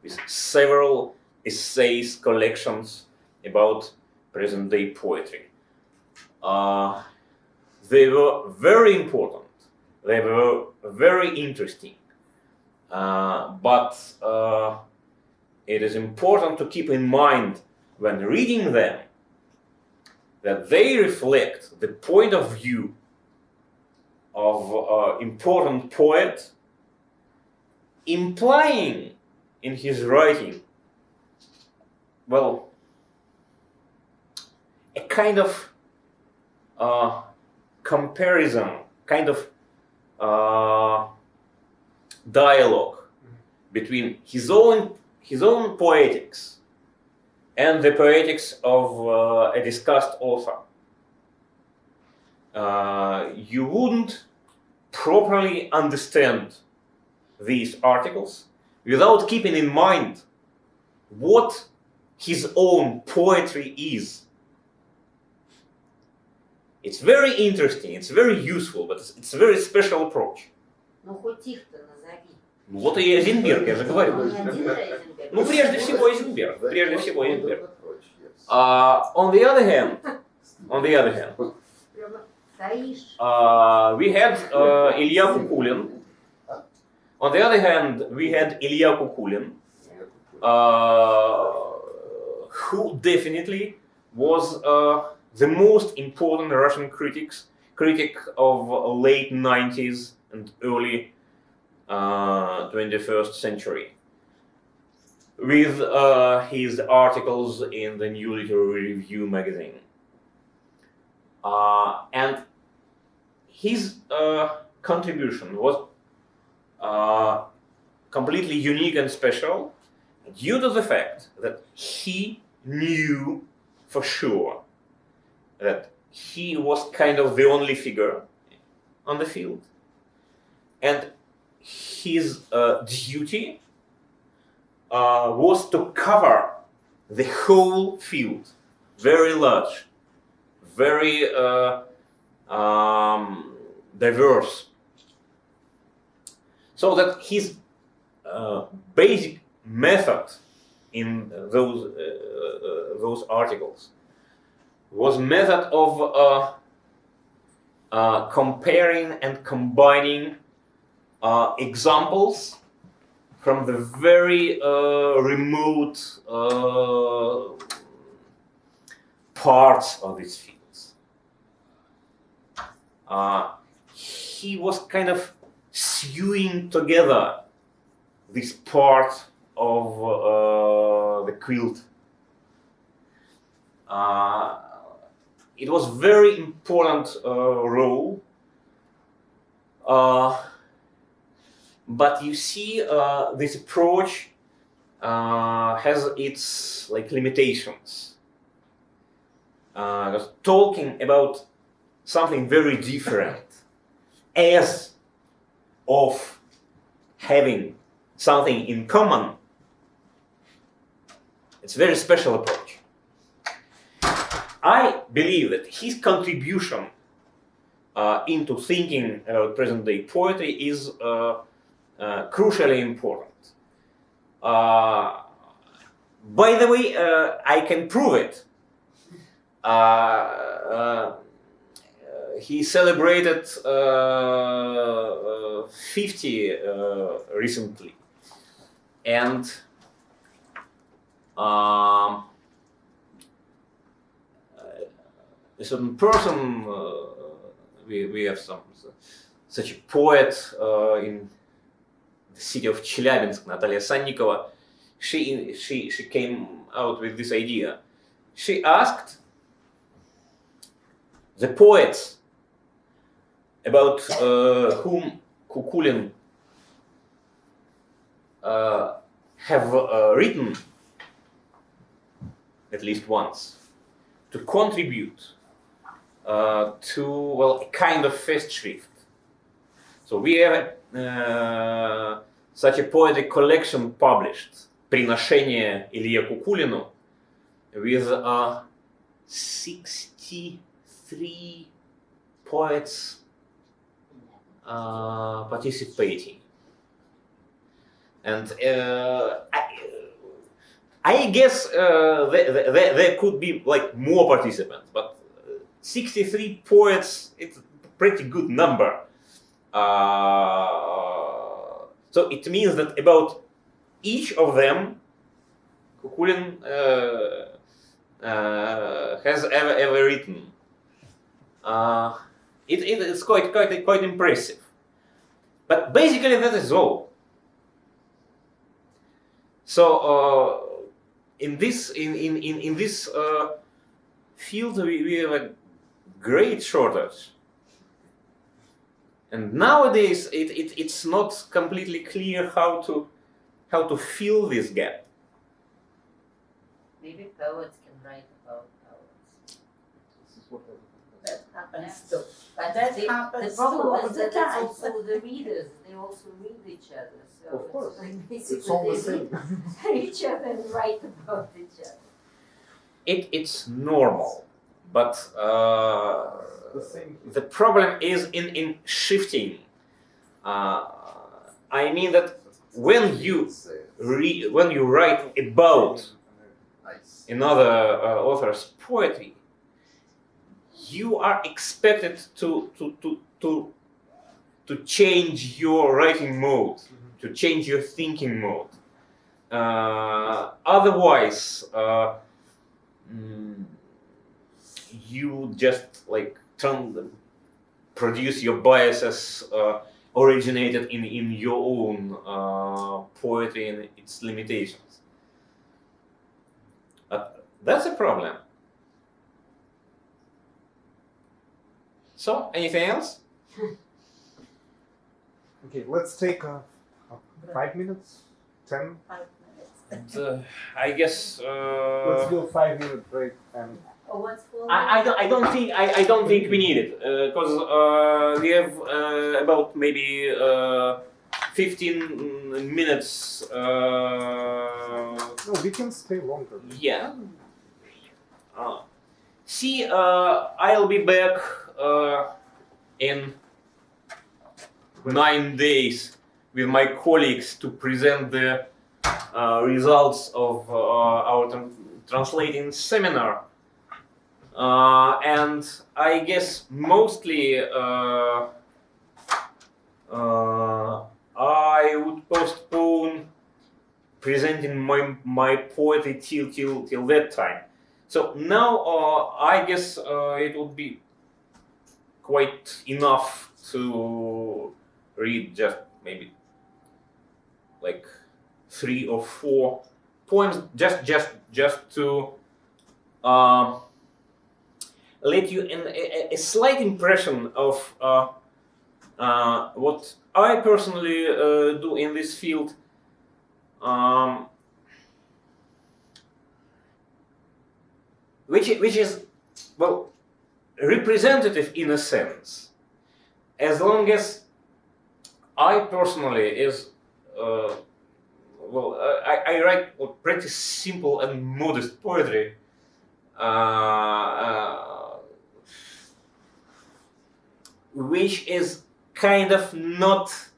with several essays, collections about present-day poetry. They were very important. They were very interesting. But it is important to keep in mind when reading them that they reflect the point of view of an important poet, implying in his writing, well, a kind of comparison, kind of dialogue between his own poetics and the poetics of a discussed author. You wouldn't properly understand these articles without keeping in mind what his own poetry is. It's very interesting, it's very useful, but it's a very special approach. Ну хоть их-то назови. Ну вот и Эйзенберг, я же говорю. Он не один Эйзенберг. Ну прежде всего Эйзенберг. On the other hand, Прямо стоишь. we had Ilya Kukulin. On the other hand, we had Ilya Kukulin, who definitely was the most important Russian critic of late 90s and early 21st century. with his articles in the New Literary Review magazine. And his contribution was completely unique and special due to the fact that he knew for sure that he was kind of the only figure on the field, and his duty was to cover the whole field, very large, very diverse, so that his basic method in those articles was method of comparing and combining examples from the very remote parts of these fields. He was kind of sewing together this part of the quilt. It was very important role, but you see, this approach has its limitations. Talking about something very different as of having something in common, it's a very special approach. I believe that his contribution into thinking about present-day poetry is crucially important. By the way, I can prove it. He celebrated 50 recently, and a certain person, we have such a poet in the city of Chelyabinsk, Natalia Sannikova. She came out with this idea. She asked the poets about whom Kukulin have written at least once, to contribute to a kind of festschrift. So we have such a poetic collection published, «Приношение Илье Кукулину», with 63 poets participating. And I guess there could be more participants, but 63 poets, it's a pretty good number. So it means that about each of them, Kukulin has ever written. It's quite impressive. But basically that is all. So in this field we have a great shortage. And nowadays it's not completely clear how to fill this gap. Maybe poets can write about poets. This is what That happens Yes. too. But That the happens problem all is the that it's time. also the readers. They also read each other. So Of course. it's It's basically all the they same. read each other and write about each other. It's normal, but The same. the problem is in shifting. I mean that when you write about Nice. another author's poetry, you are expected to change your writing mode, to change your thinking mode. Otherwise, you just produce your biases originated in your own poetry and its limitations. That's a problem. So, anything else? Okay, let's take 5 minutes, 10. 5 minutes. And, I guess. Let's do a 5-minute break and. Oh, what's following? I don't think we need it because we have about maybe 15 minutes. No, we can stay longer. Yeah. See, I'll be back in 9 days with my colleagues to present the results of our translating seminar. And I guess mostly I would postpone presenting my poetry till that time. So now I guess it would be quite enough to read just maybe like 3 or 4 poems, just to let you a slight impression of what I personally do in this field. Which is, well, representative in a sense, as long as I personally is, I write pretty simple and modest poetry, which is kind of not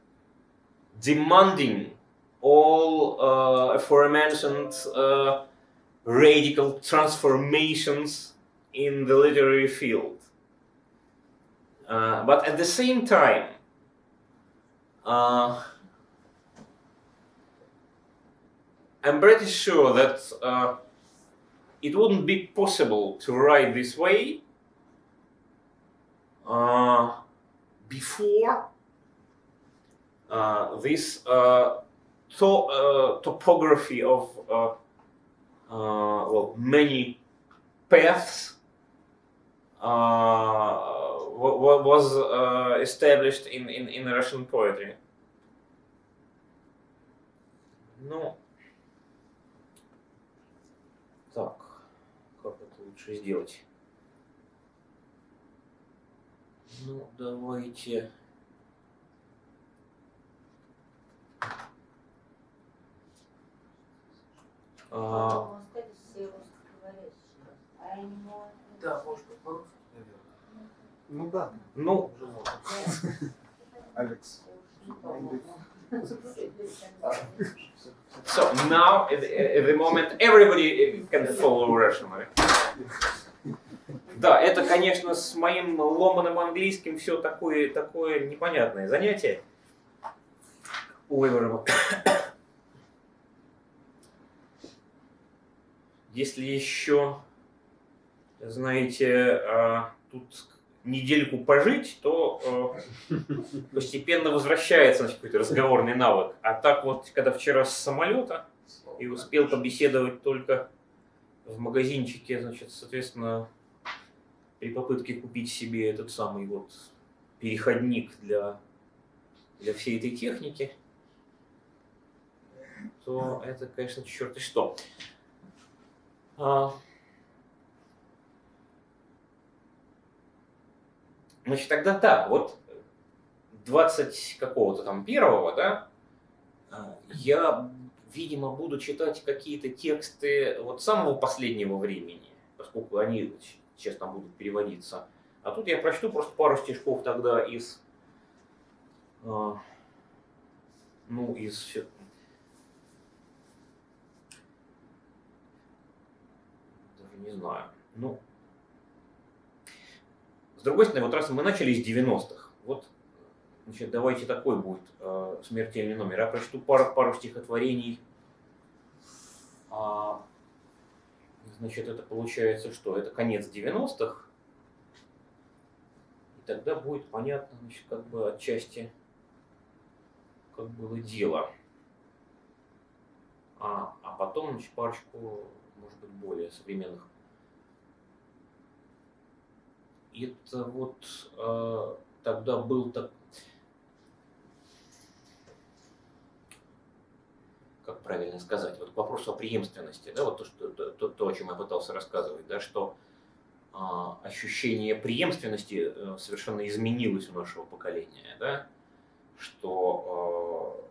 demanding all aforementioned radical transformations in the literary field. But at the same time, I'm pretty sure that it wouldn't be possible to write this way before this topography of many paths was established in Russian poetry. Ну, так, как это лучше сделать? Ну, давайте. Оставить все русскоговорящие. А они могут... Да, может быть, по-русски, наверное. Ну да, Ну, Уже можно. Алекс. so now at the moment everybody can follow Russian, right? Да, это, конечно, с моим ломаным английским все такое непонятное занятие. Ой, если еще, знаете, тут недельку пожить, то постепенно возвращается, значит, какой-то разговорный навык. А так вот, когда вчера с самолета и успел побеседовать только в магазинчике, значит, соответственно, при попытке купить себе этот самый вот переходник для всей этой техники, то это, конечно, черт и что. Значит, тогда так, вот 20 какого-то там первого, да, я, видимо, буду читать какие-то тексты вот самого последнего времени, поскольку они сейчас там будут переводиться. А тут я прочту просто пару стишков тогда из, даже не знаю, с другой стороны, вот раз мы начали с 90-х, вот, значит, давайте такой будет смертельный номер. Я прочту пару стихотворений. Значит, это получается что? Это конец 90-х. И тогда будет понятно, значит, как бы отчасти, как было дело. А потом, значит, парочку может быть, более современных. Это вот тогда был так, как правильно сказать, вот к вопросу о преемственности, да, вот то, о чем я пытался рассказывать, да, что ощущение преемственности совершенно изменилось у нашего поколения, да, что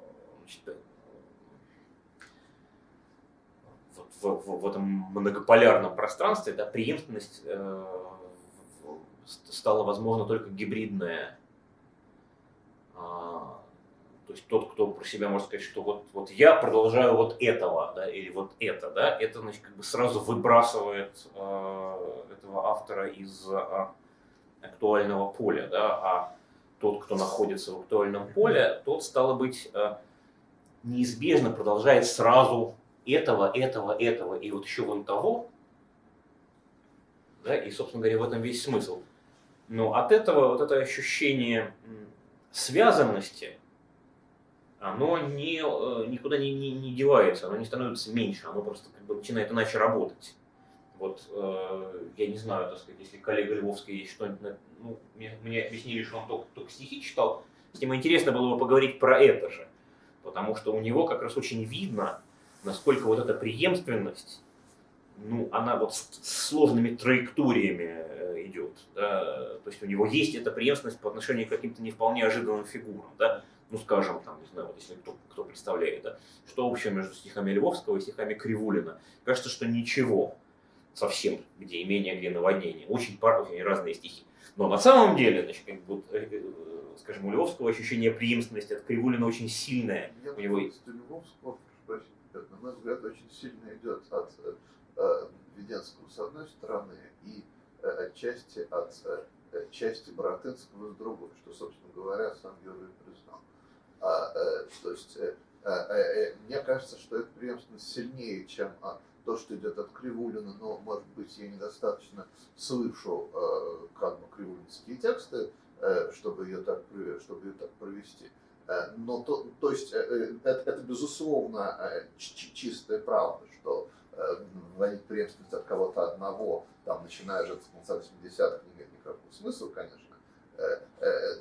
значит, в этом многополярном пространстве, да, преемственность стала возможна только гибридная. То есть тот, кто про себя может сказать, что вот я продолжаю вот этого, да, или вот это, да, это, значит, как бы сразу выбрасывает этого автора из актуального поля, да, а тот, кто находится в актуальном поле, тот, стало быть, неизбежно продолжает сразу этого, и вот еще вон того, да, и, собственно говоря, в этом весь смысл. Но от этого вот это ощущение связанности, оно никуда не девается, оно не становится меньше, оно просто как бы начинает иначе работать. Вот, я не знаю, так сказать, если коллега Львовский есть что-нибудь, ну, мне объяснили, что он только стихи читал, с ним интересно было бы поговорить про это же, потому что у него как раз очень видно, насколько вот эта преемственность, ну, она вот с сложными траекториями идет, да? То есть у него есть эта преемственность по отношению к каким-то не вполне ожиданным фигурам, да? Ну, скажем, там, не знаю, вот если кто представляет, да? Что общее между стихами Львовского и стихами Кривулина? Кажется, что ничего совсем, где имение, где наводнение, очень разные стихи. Но на самом деле, значит, как бы, скажем, у Львовского ощущение преемственности от Кривулина очень сильное. У него есть. Львовского, на мой взгляд, очень сильно идет от Введенского с одной стороны и отчасти от части Боротынского с другой, что, собственно говоря, сам Юрий признал. То есть мне кажется, что эта преемственность сильнее, чем то, что идет от Кривулина, но, может быть, я недостаточно слышу как бы кривулинские тексты, чтобы ее так провести. Но то есть это безусловно чистая правда, что вводить преемственность от кого-то одного, там, начиная же с конца 80-х, не имеет никакого смысла, конечно.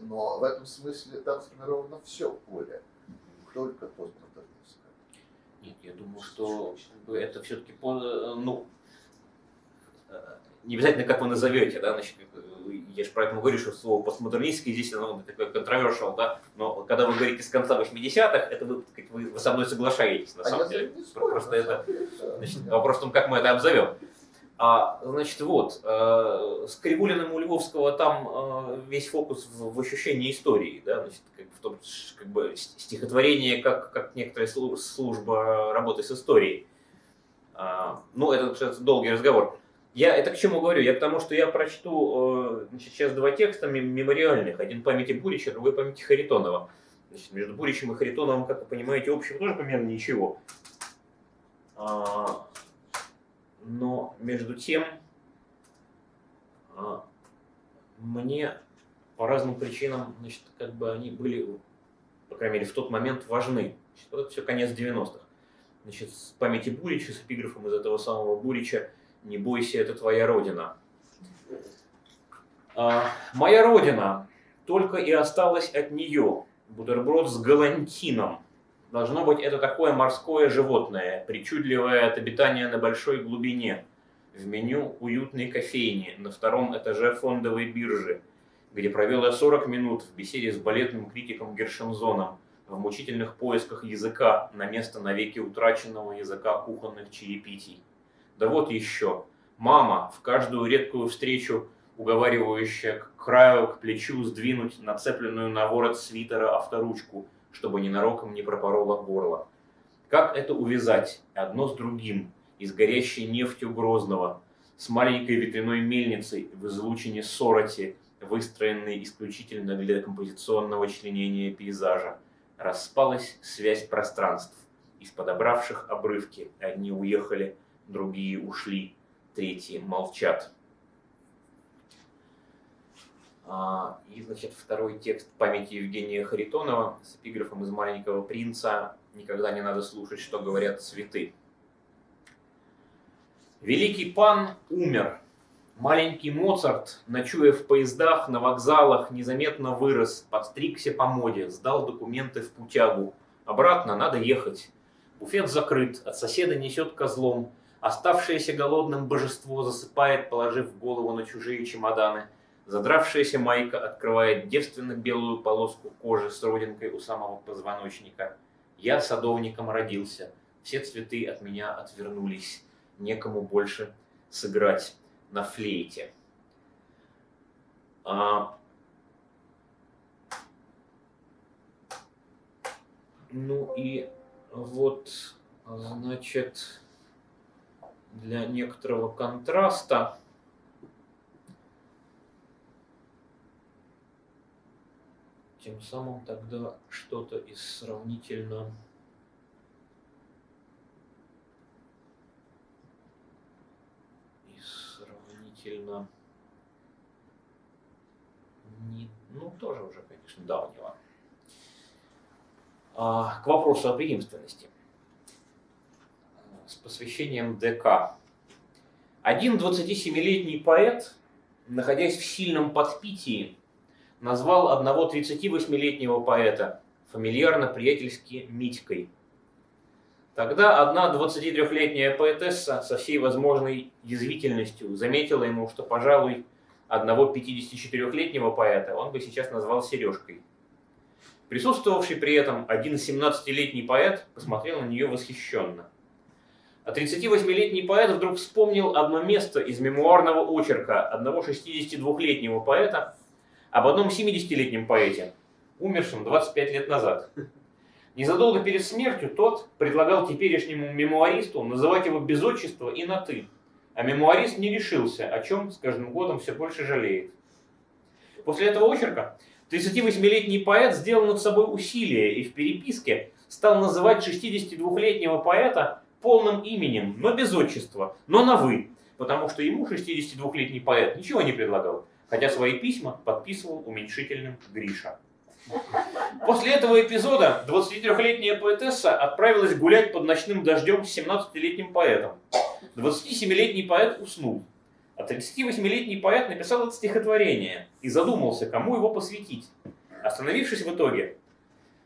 Но в этом смысле там сформировано все поле, не только постмодернистское. Нет, я думаю, что это все-таки, ну, не обязательно, как вы назовете, да, значит, я же поэтому говорю, что слово постмодернистский здесь оно такое controversial, да, но когда вы говорите с конца 80-х, это вы со мной соглашаетесь, на самом деле. Просто это, значит, вопрос в том, как мы это обзовем. Значит, вот, с Кривулиным у Львовского там весь фокус в ощущении истории, да, значит, в том, как бы стихотворение как некоторая служба работы с историей. Ну, это долгий разговор. Я это к чему говорю? Я к тому, что я прочту, значит, сейчас два текста мемориальных. Один памяти Бурича, другой памяти Харитонова. Значит, между Буричем и Харитоновым, как вы понимаете, общего тоже примерно ничего. Но между тем мне по разным причинам, значит, как бы они были, по крайней мере, в тот момент важны. Значит, вот это все конец 90-х. Значит, с памяти Бурича, с эпиграфом из этого самого Бурича «Не бойся, это твоя родина». Моя родина, только и осталось от нее бутерброд с галантином. Должно быть, это такое морское животное, причудливое от обитания на большой глубине. В меню уютной кофейни на втором этаже фондовой биржи, где провел я 40 минут в беседе с балетным критиком Гершензоном в мучительных поисках языка на место навеки утраченного языка кухонных чаепитий. Да вот еще. Мама, в каждую редкую встречу, уговаривающая к краю, к плечу сдвинуть нацепленную на ворот свитера авторучку, чтобы ненароком не пропороло горло. Как это увязать одно с другим, из горящей нефтью Грозного, с маленькой ветряной мельницей в излучине Сороти, выстроенной исключительно для композиционного членения пейзажа? Распалась связь пространств. Из подобравших обрывки одни уехали, другие ушли, третьи молчат. И, значит, второй текст памяти Евгения Харитонова с эпиграфом из «Маленького принца» «Никогда не надо слушать, что говорят цветы». Великий пан умер. Маленький Моцарт, ночуя в поездах, на вокзалах, незаметно вырос, подстригся по моде, сдал документы в путягу. Обратно надо ехать. Буфет закрыт, от соседа несет козлом. Оставшееся голодным божество засыпает, положив голову на чужие чемоданы. Задравшаяся майка открывает девственно-белую полоску кожи с родинкой у самого позвоночника. Я садовником родился. Все цветы от меня отвернулись. Некому больше сыграть на флейте. Ну и вот, значит, для некоторого контраста тем самым тогда что-то из сравнительно ну, тоже уже, конечно, давнего. К вопросу о преемственности. С посвящением ДК. Один 27-летний поэт, находясь в сильном подпитии, назвал одного 38-летнего поэта фамильярно-приятельски Митькой. Тогда одна 23-летняя поэтесса со всей возможной язвительностью заметила ему, что, пожалуй, одного 54-летнего поэта он бы сейчас назвал Сережкой. Присутствовавший при этом один 17-летний поэт посмотрел на нее восхищенно. А 38-летний поэт вдруг вспомнил одно место из мемуарного очерка одного 62-летнего поэта об одном 70-летнем поэте, умершем 25 лет назад. Незадолго перед смертью тот предлагал теперешнему мемуаристу называть его без отчества и на «ты», а мемуарист не решился, о чем с каждым годом все больше жалеет. После этого очерка 38-летний поэт сделал над собой усилие и в переписке стал называть 62-летнего поэта полным именем, но без отчества, но на «вы», потому что ему 62-летний поэт ничего не предлагал, хотя свои письма подписывал уменьшительным Гриша. После этого эпизода 23-летняя поэтесса отправилась гулять под ночным дождем с 17-летним поэтом. 27-летний поэт уснул, а 38-летний поэт написал это стихотворение и задумался, кому его посвятить, остановившись в итоге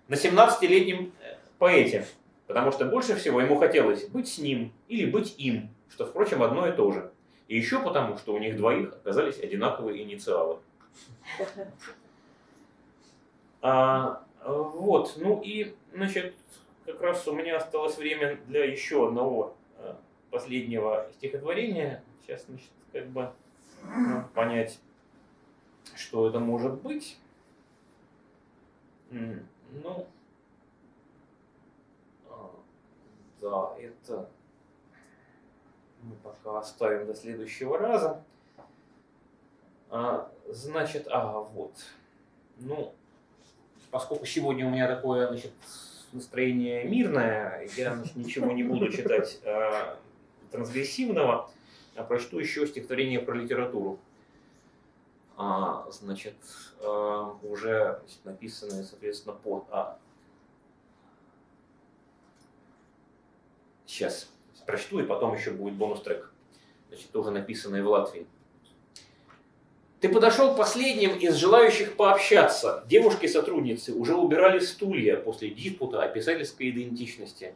на 17-летнем поэте, потому что больше всего ему хотелось быть с ним или быть им, что, впрочем, одно и то же. И еще потому, что у них двоих оказались одинаковые инициалы. Вот, ну и, значит, как раз у меня осталось время для еще одного последнего стихотворения. Сейчас, значит, как бы понять, что это может быть. Ну, да, это мы пока оставим до следующего раза. Значит, вот. Ну, поскольку сегодня у меня такое, значит, настроение мирное, я, значит, ничего не буду читать трансгрессивного, а прочту еще стихотворение про литературу. Значит, уже, значит, написанное, соответственно, под Сейчас прочту, и потом еще будет бонус-трек. Значит, тоже написанное в Латвии. Ты подошел последним из желающих пообщаться. Девушки-сотрудницы уже убирали стулья после диспута о писательской идентичности.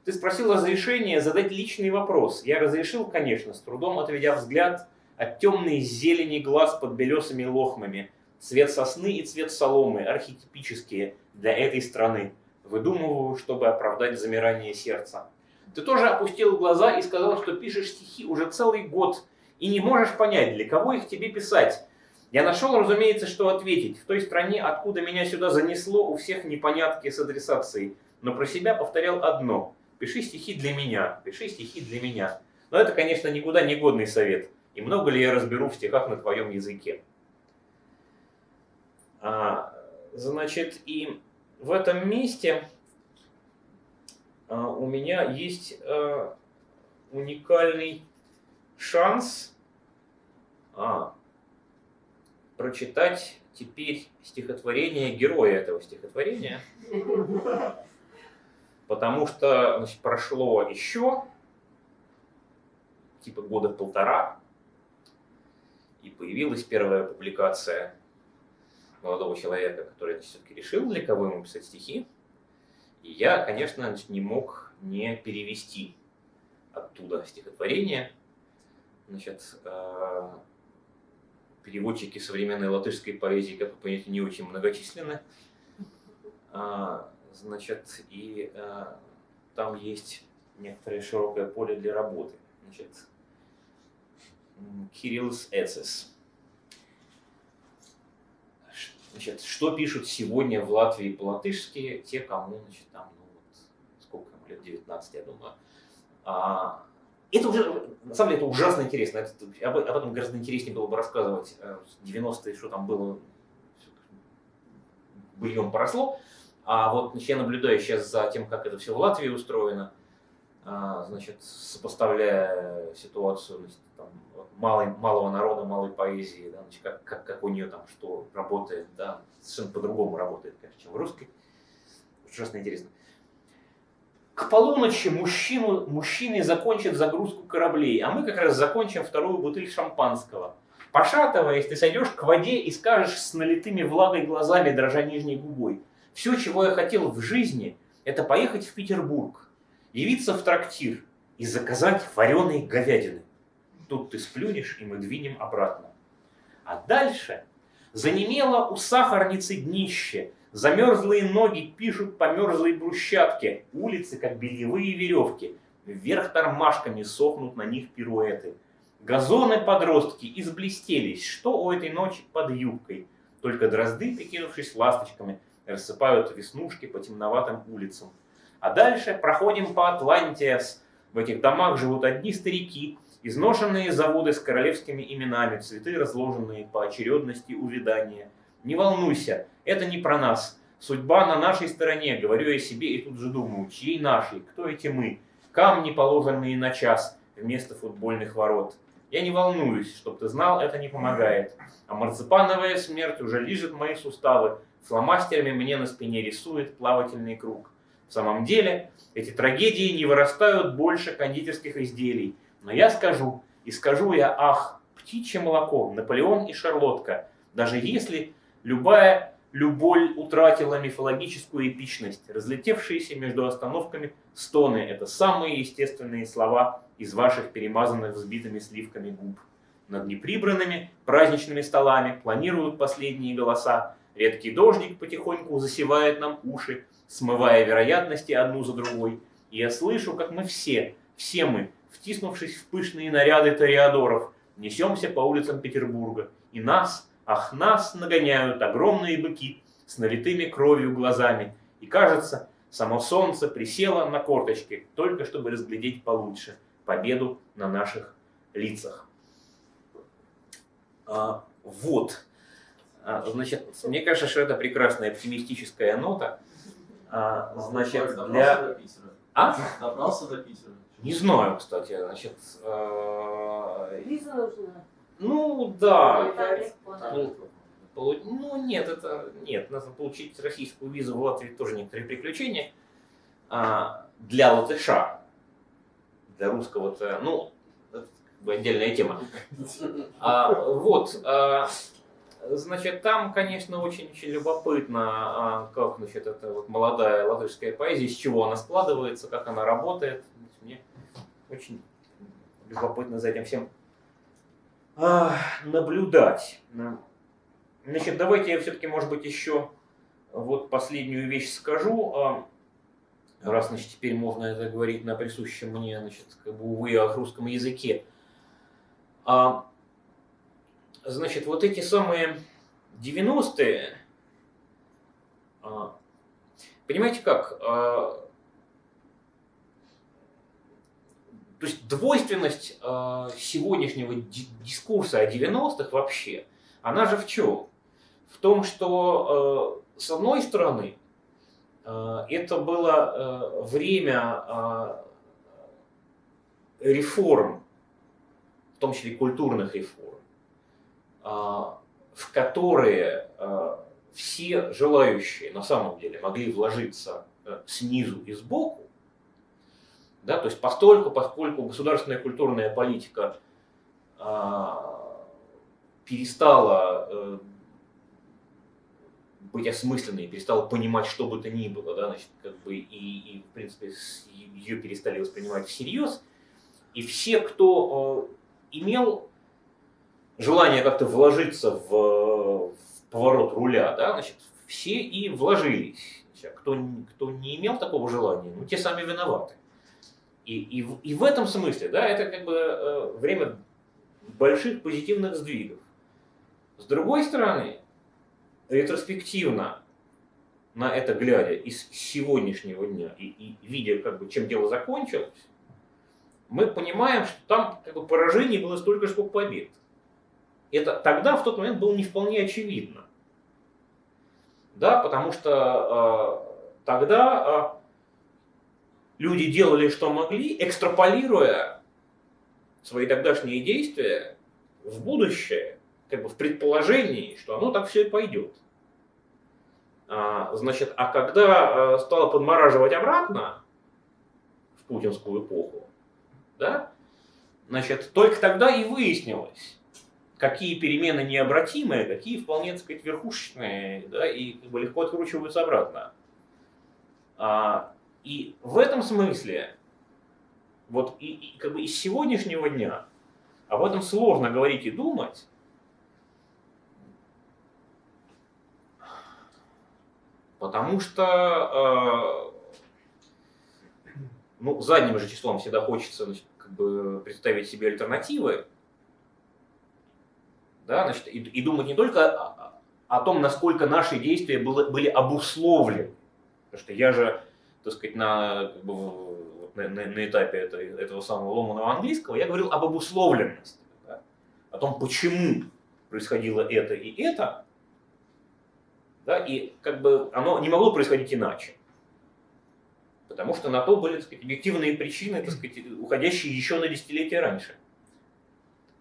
Ты спросил разрешения задать личный вопрос. Я разрешил, конечно, с трудом отведя взгляд от темной зелени глаз под белесыми лохмами. Цвет сосны и цвет соломы, архетипические для этой страны. Выдумываю, чтобы оправдать замирание сердца. Ты тоже опустил глаза и сказал, что пишешь стихи уже целый год и не можешь понять, для кого их тебе писать. Я нашел, разумеется, что ответить. В той стране, откуда меня сюда занесло, у всех непонятки с адресацией. Но про себя повторял одно. Пиши стихи для меня, пиши стихи для меня. Но это, конечно, никуда не годный совет. И много ли я разберу в стихах на твоем языке? Значит, и в этом месте у меня есть уникальный шанс прочитать теперь стихотворение героя этого стихотворения, потому что, значит, прошло еще типа года полтора, и появилась первая публикация молодого человека, который все-таки решил, для кого ему писать стихи. И я, конечно, не мог не перевести оттуда стихотворение. Значит, переводчики современной латышской поэзии, как вы понимаете, не очень многочисленны. Значит, и там есть некоторое широкое поле для работы. Значит, Кириллс Эцес. Значит, что пишут сегодня в Латвии по-латышски те, кому, значит, там, ну вот, сколько ему лет, 19, я думаю. Это уже, на самом деле, это ужасно интересно. Об этом гораздо интереснее было бы рассказывать в 90-е, что там было, быльем поросло. А вот, значит, я наблюдаю сейчас за тем, как это все в Латвии устроено, значит, сопоставляя ситуацию, значит, там, малого народа, малой поэзии, да, значит, как у нее там что работает, да, совершенно по-другому работает, конечно, чем в русской. Ужасно интересно. К полуночи мужчины закончат загрузку кораблей, а мы как раз закончим вторую бутыль шампанского. Пошатываясь, ты сойдешь к воде и скажешь с налитыми влагой глазами, дрожа нижней губой: все, чего я хотел в жизни, это поехать в Петербург, явиться в трактир и заказать вареной говядины. Тут ты сплюнешь, и мы двинем обратно. А дальше занемело у сахарницы днище, замерзлые ноги пишут по мерзлой брусчатке, улицы, как бельевые веревки, вверх тормашками сохнут на них пируэты. Газоны-подростки изблестелись, что у этой ночи под юбкой, только дрозды, прикинувшись ласточками, рассыпают веснушки по темноватым улицам. А дальше проходим по Атлантиас. В этих домах живут одни старики, изношенные заводы с королевскими именами, цветы, разложенные по очередности увядания. Не волнуйся, это не про нас. Судьба на нашей стороне, говорю я себе и тут же думаю, чьей нашей, кто эти мы? Камни, положенные на час вместо футбольных ворот. Я не волнуюсь, чтоб ты знал, это не помогает. А марципановая смерть уже лижет мои суставы, фломастерами мне на спине рисует плавательный круг. В самом деле, эти трагедии не вырастают больше кондитерских изделий. Но я скажу, и скажу я, ах, птичье молоко, Наполеон и шарлотка, даже если любая любовь утратила мифологическую эпичность, разлетевшиеся между остановками стоны — это самые естественные слова из ваших перемазанных взбитыми сливками губ. Над неприбранными праздничными столами планируют последние голоса. Редкий дождик потихоньку засевает нам уши, смывая вероятности одну за другой. И я слышу, как мы все мы, втиснувшись в пышные наряды тореадоров, несемся по улицам Петербурга. И нас, ах, нас нагоняют огромные быки с налитыми кровью глазами. И кажется, само солнце присело на корточки, только чтобы разглядеть получше победу на наших лицах. Вот. Значит, мне кажется, что это прекрасная оптимистическая нота. Значит, для... Добрался до Питера? Не знаю, кстати. Значит, Виза нужна. ну да. Это легко, да. Ну нет, это нет. Надо получить российскую визу в Латвии тоже некоторые приключения. Для латыша, для русского-то, ну, это как бы отдельная тема. Вот. Значит, там, конечно, очень-очень любопытно, как, значит, это вот молодая латышская поэзия, из чего она складывается, как она работает. Мне очень любопытно за этим всем наблюдать. Значит, давайте я все-таки, может быть, еще вот последнюю вещь скажу. Раз, значит, теперь можно это говорить на присущем мне, значит, как бы, увы, русском языке. Значит, вот эти самые 90-е, понимаете как, то есть двойственность сегодняшнего дискурса о 90-х вообще, она же в чем? В том, что с одной стороны, это было время реформ, в том числе культурных реформ, в которые все желающие на самом деле могли вложиться снизу и сбоку, Да, то есть поскольку государственная культурная политика перестала быть осмысленной, перестала понимать, что бы то ни было, да, значит, как бы и в принципе ее перестали воспринимать всерьез, и все, кто имел желание как-то вложиться в поворот руля, да, значит, все и вложились. Кто не имел такого желания, ну, те сами виноваты. И в этом смысле, да, это как бы время больших позитивных сдвигов. С другой стороны, ретроспективно на это глядя из сегодняшнего дня и видя, как бы, чем дело закончилось, мы понимаем, что там как бы поражений было столько, сколько побед. Это тогда, в тот момент, было не вполне очевидно. Да, потому что тогда люди делали, что могли, экстраполируя свои тогдашние действия в будущее, как бы в предположении, что оно так все и пойдет. Значит, а когда стало подмораживать обратно в путинскую эпоху, да, значит, только тогда и выяснилось, какие перемены необратимые, какие вполне, так сказать, верхушечные, да, и как бы легко откручиваются обратно. И в этом смысле, вот как бы из сегодняшнего дня об этом сложно говорить и думать, потому что ну, задним же числом всегда хочется, значит, как бы представить себе альтернативы, да, значит, и думать не только о том, насколько наши действия были обусловлены. Потому что я же, так сказать, на этапе этого самого ломаного английского, я говорил об обусловленности, да, о том, почему происходило это и это, да, и как бы оно не могло происходить иначе. Потому что на то были, так сказать, объективные причины, так сказать, уходящие еще на десятилетия раньше.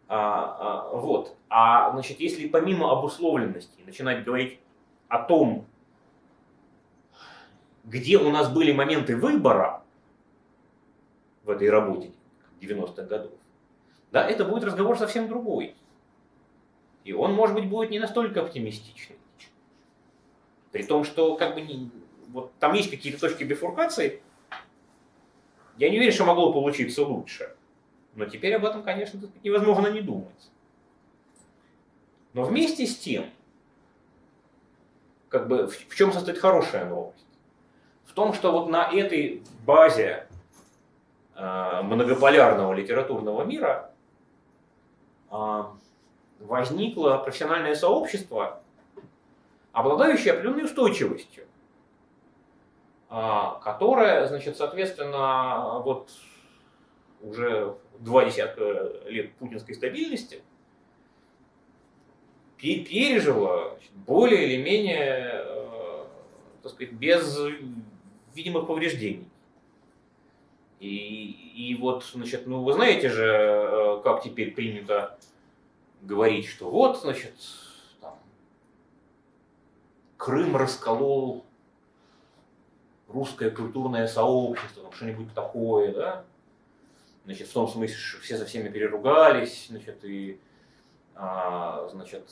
Вот. Значит, если помимо обусловленности начинать говорить о том, где у нас были моменты выбора в этой работе 90-х годов, да, это будет разговор совсем другой. И он, может быть, будет не настолько оптимистичный. При том, что как бы вот там есть какие-то точки бифуркации, я не уверен, что могло получиться лучше. Но теперь об этом, конечно, невозможно не думать. Но вместе с тем, как бы, в чем состоит хорошая новость? В том, что вот на этой базе многополярного литературного мира возникло профессиональное сообщество, обладающее определенной устойчивостью, которая, значит, соответственно, вот уже 20 лет путинской стабильности пережила, значит, более или менее, так сказать, без видимых повреждений. И вот, значит, ну вы знаете же, как теперь принято говорить, что вот, значит, там, Крым расколол русское культурное сообщество, там, что-нибудь такое, да? Значит, в том смысле, что все со всеми переругались, значит, и значит,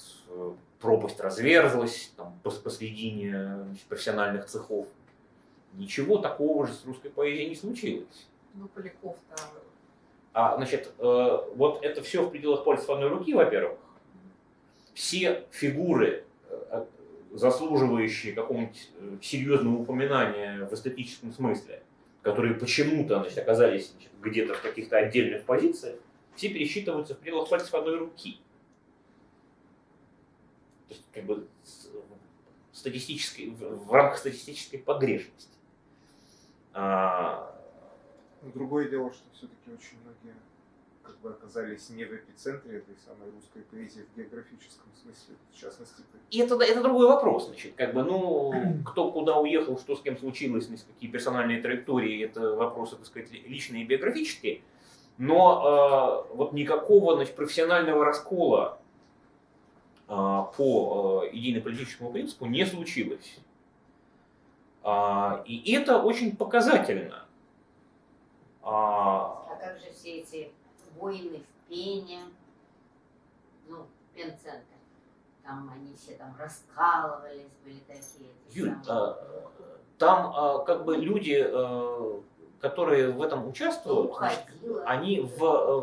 пропасть разверзлась там, посредине, значит, профессиональных цехов. Ничего такого же с русской поэзией не случилось. Ну, Поляков-то... Значит, вот это все в пределах пальцев одной руки, во-первых. Все фигуры, заслуживающие какого-нибудь серьезного упоминания в эстетическом смысле, которые почему-то, значит, оказались, значит, где-то в каких-то отдельных позициях, все пересчитываются в пределах пальцев одной руки. То есть, как бы, в рамках статистической погрешности. Другое дело, что все-таки очень многие как бы оказались не в эпицентре этой самой русской поэзии в географическом смысле, в частности. И это другой вопрос, значит, как бы, ну, кто куда уехал, что с кем случилось, значит, какие персональные траектории, это вопросы, так сказать, личные и биографические, но вот никакого, значит, профессионального раскола по идейно-политическому принципу не случилось. И это очень показательно. как же все эти войны в Пене, ну, Пен-центр, там они все там раскалывались, были такие. Юль, там как бы люди, которые в этом участвуют, значит, они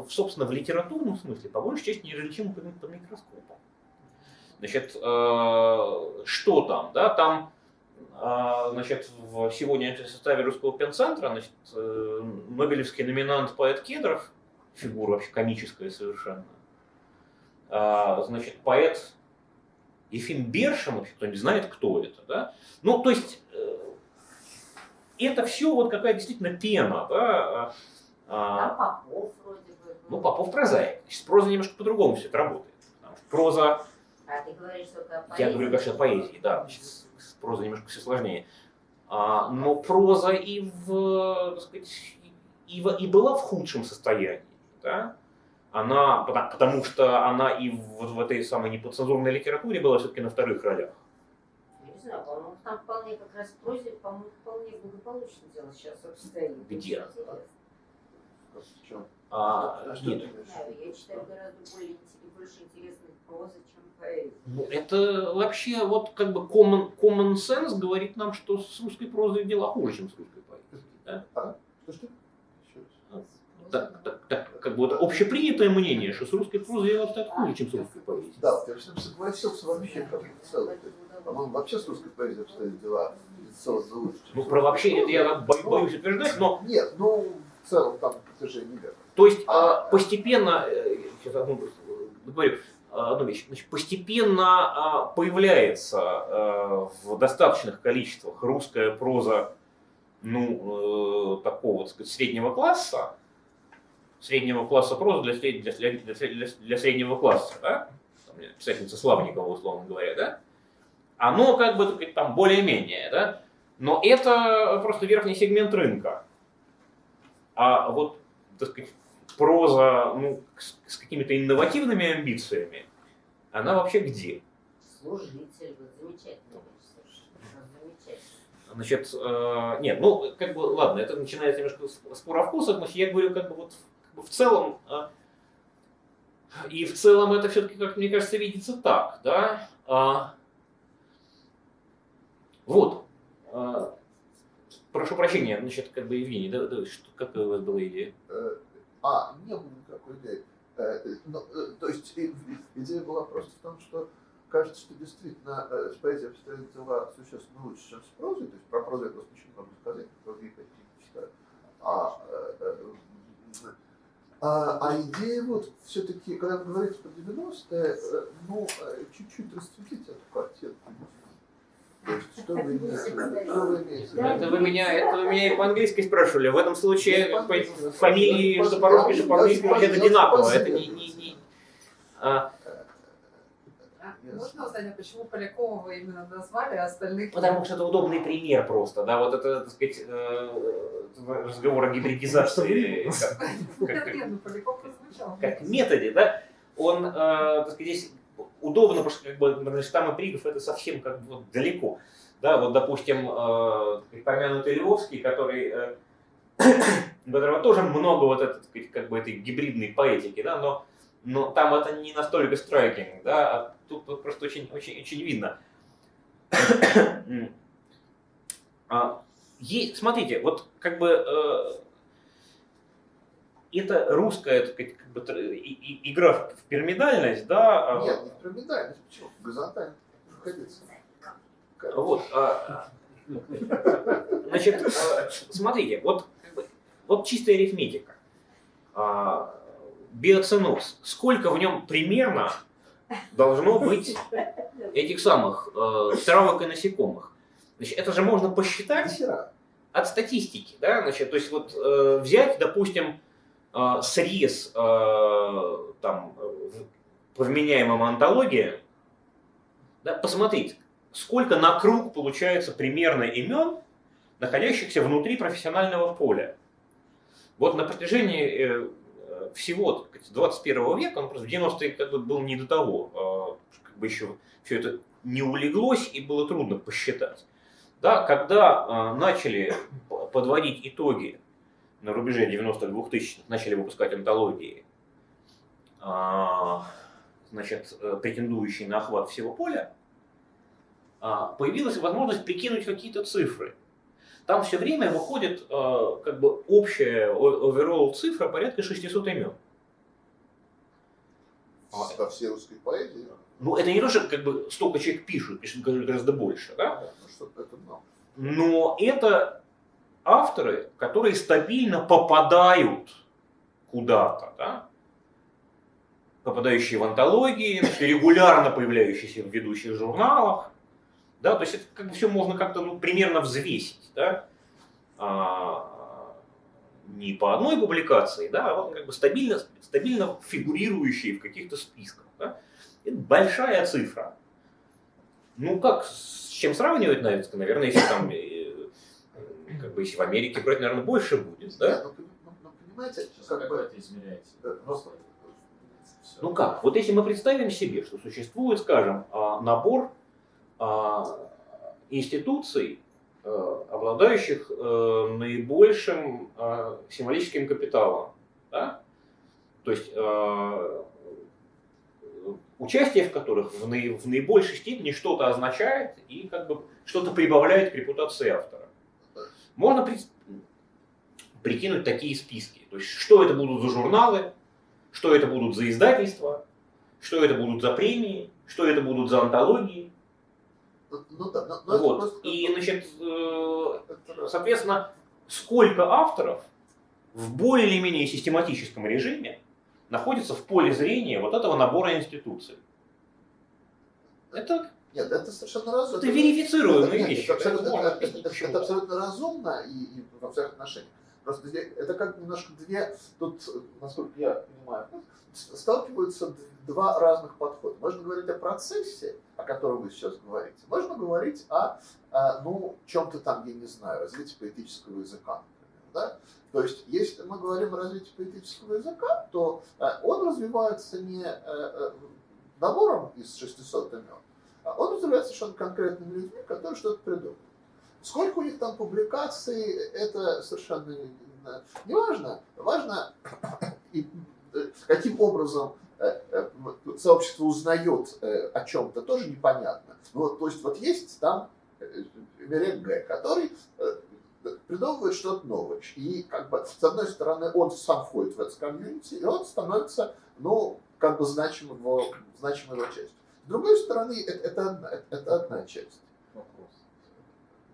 собственно, в литературном смысле по большей части неразличимы под микроскопом. Значит, что там? Да? Там, значит, в сегодняшнем составе русского пенцентра, значит, нобелевский номинант поэт Кедров, фигура вообще комическая совершенно, значит, поэт Ефим Бершин, вообще кто-нибудь знает, кто это, да? Ну, то есть, это все вот какая действительно пена, да? Там Попов вроде бы. Ну, Попов прозаик. С прозой немножко по-другому все это работает. Потому что проза... А ты говоришь только о поэзии? Я говорю, конечно, о поэзии, да. С прозой немножко все сложнее. Но проза так сказать, и была в худшем состоянии, да? Потому что она и в этой самой неподцензурной литературе была все-таки на вторых ролях. Не знаю, по-моему, там вполне как раз в прозе, по-моему, вполне благополучно дело сейчас обстоит. Где? В чем? Нет. Не знаю, я читаю гораздо больше интересных прозы, чем поэзии. Ну, это вообще вот как бы common sense говорит нам, что с русской прозой дела хуже, чем с русской поэзией. Да? Что? Еще раз. Так, как бы вот общепринятое мнение, что с русской прозой дела обстоят хуже, чем с русской поэзией. Да, я с ним согласился вообще как в целом. По-моему, вообще с русской поэзией обстоят дела традиционно лучше. Ну, про вообще это я боюсь утверждать, но... Нет, ну, в целом там это же неверно. То есть постепенно, сейчас говорю одну вещь, значит, постепенно появляется в достаточных количествах русская проза, ну, такого, так сказать, среднего класса проза для среднего класса, да? Писательница Славникова, условно говоря, да? Оно как бы, так сказать, там более-менее, да? Но это просто верхний сегмент рынка. А вот, так сказать, проза, ну, с какими-то инновативными амбициями, она вообще где? Служитель, вот замечательно. Замечательно. Значит, нет, ну, как бы, ладно, это начинается немножко спор о вкусах, но я говорю, как бы, вот, в целом, и в целом это все-таки, как мне кажется, видится так, да? Вот. Прошу прощения, значит, как бы, Евгений, да, какая у вас была идея? Не было никакой идеи. То есть идея была просто в том, что кажется, что действительно с поэзией обстоят дела существенно лучше, чем с прозой. То есть про прозу я просто ничего не могу сказать, другие почти не читаю. Идея вот все-таки, когда вы говорите про 90-е, ну, чуть-чуть расцветить эту картину. То есть, что вы имеете в виду? Это вы меня и по-английски спрашивали. В этом случае фамилии, что по-русски, что по-английски, вообще одинаково. Это не... Можно узнать, почему Полякова вы именно назвали, а остальных... Потому что это удобный пример просто, да, вот это, так сказать, разговор о гибридизации как методе, да, он, так сказать, здесь удобно, потому что как бы штамм и пригов это совсем как бы вот далеко, да, вот, допустим, помянутый Львовский, у которого тоже много вот этой, так сказать, как бы этой гибридной поэтики, да, но там это не настолько страйкинг, да, а тут просто очень видно. Смотрите, вот как бы это русская, так сказать, как бы, игра в пирамидальность, да? Нет, не в пирамидальность, почему? В горизонтальность. Вот. Значит, смотрите, вот, как бы, вот чистая арифметика. Биоценоз. Сколько в нем примерно должно быть этих самых травок и насекомых? Значит, это же можно посчитать от статистики, да? Значит, то есть вот взять, допустим, срез там по вменяемым антологии, да, посмотреть, сколько на круг получается примерно имен, находящихся внутри профессионального поля. Вот на протяжении всего 21 века, он просто в 90-е как бы был не до того, как бы еще все это не улеглось и было трудно посчитать. Да, когда начали подводить итоги на рубеже 90-х, 2000-х начали выпускать антологии, значит, претендующие на охват всего поля, появилась возможность прикинуть какие-то цифры. Там все время выходит как бы общая overall цифра порядка 600 имен. Во всей русской поэзии. Ну, это не то, что как бы столько человек пишут гораздо больше, да? Ну, что-то это много. Но это авторы, которые стабильно попадают куда-то, да? Попадающие в антологии, регулярно появляющиеся в ведущих журналах, да, то есть это как бы все можно как-то примерно взвесить, да, не по одной публикации, да, а вот как бы стабильно фигурирующие в каких-то списках, да. Это большая цифра. Ну как, с чем сравнивать, наверное, если там, как бы, если в Америке брать, наверное, больше будет, да? Нет, ну, понимаете, Как бы это измеряется? Ну как, вот если мы представим себе, что существует, скажем, набор институций, обладающих наибольшим символическим капиталом, да? То есть участие в которых в наибольшей степени что-то означает и как бы что-то прибавляет к репутации автора. Можно прикинуть такие списки. То есть что это будут за журналы, что это будут за издательства, что это будут за премии, что это будут за антологии. Ну да, но Вот. просто... И, значит, соответственно, сколько авторов в более или менее систематическом режиме находится в поле зрения вот этого набора институций. Это, Нет, это совершенно разумно. это верифицируемые вещи. Это абсолютно разумно и во всех отношениях. Просто здесь, это как немножко две, тут, насколько я понимаю, сталкиваются два разных подхода. Можно говорить о процессе, о котором вы сейчас говорите. Можно говорить о ну, чем-то там, я не знаю, развитии поэтического языка, например. Да? То есть, если мы говорим о развитии поэтического языка, то он развивается не набором из 600 имен, а он развивается совершенно конкретными людьми, которые что-то придумали. Сколько у них там публикаций, это совершенно не важно. Важно, каким образом сообщество узнает о чем-то, тоже непонятно. Вот, то есть вот есть там Меренге, который придумывает что-то новое. И как бы, с одной стороны, он сам входит в это комьюнити, и он становится, ну, как бы значимой его частью. С другой стороны, это одна часть. Вопрос.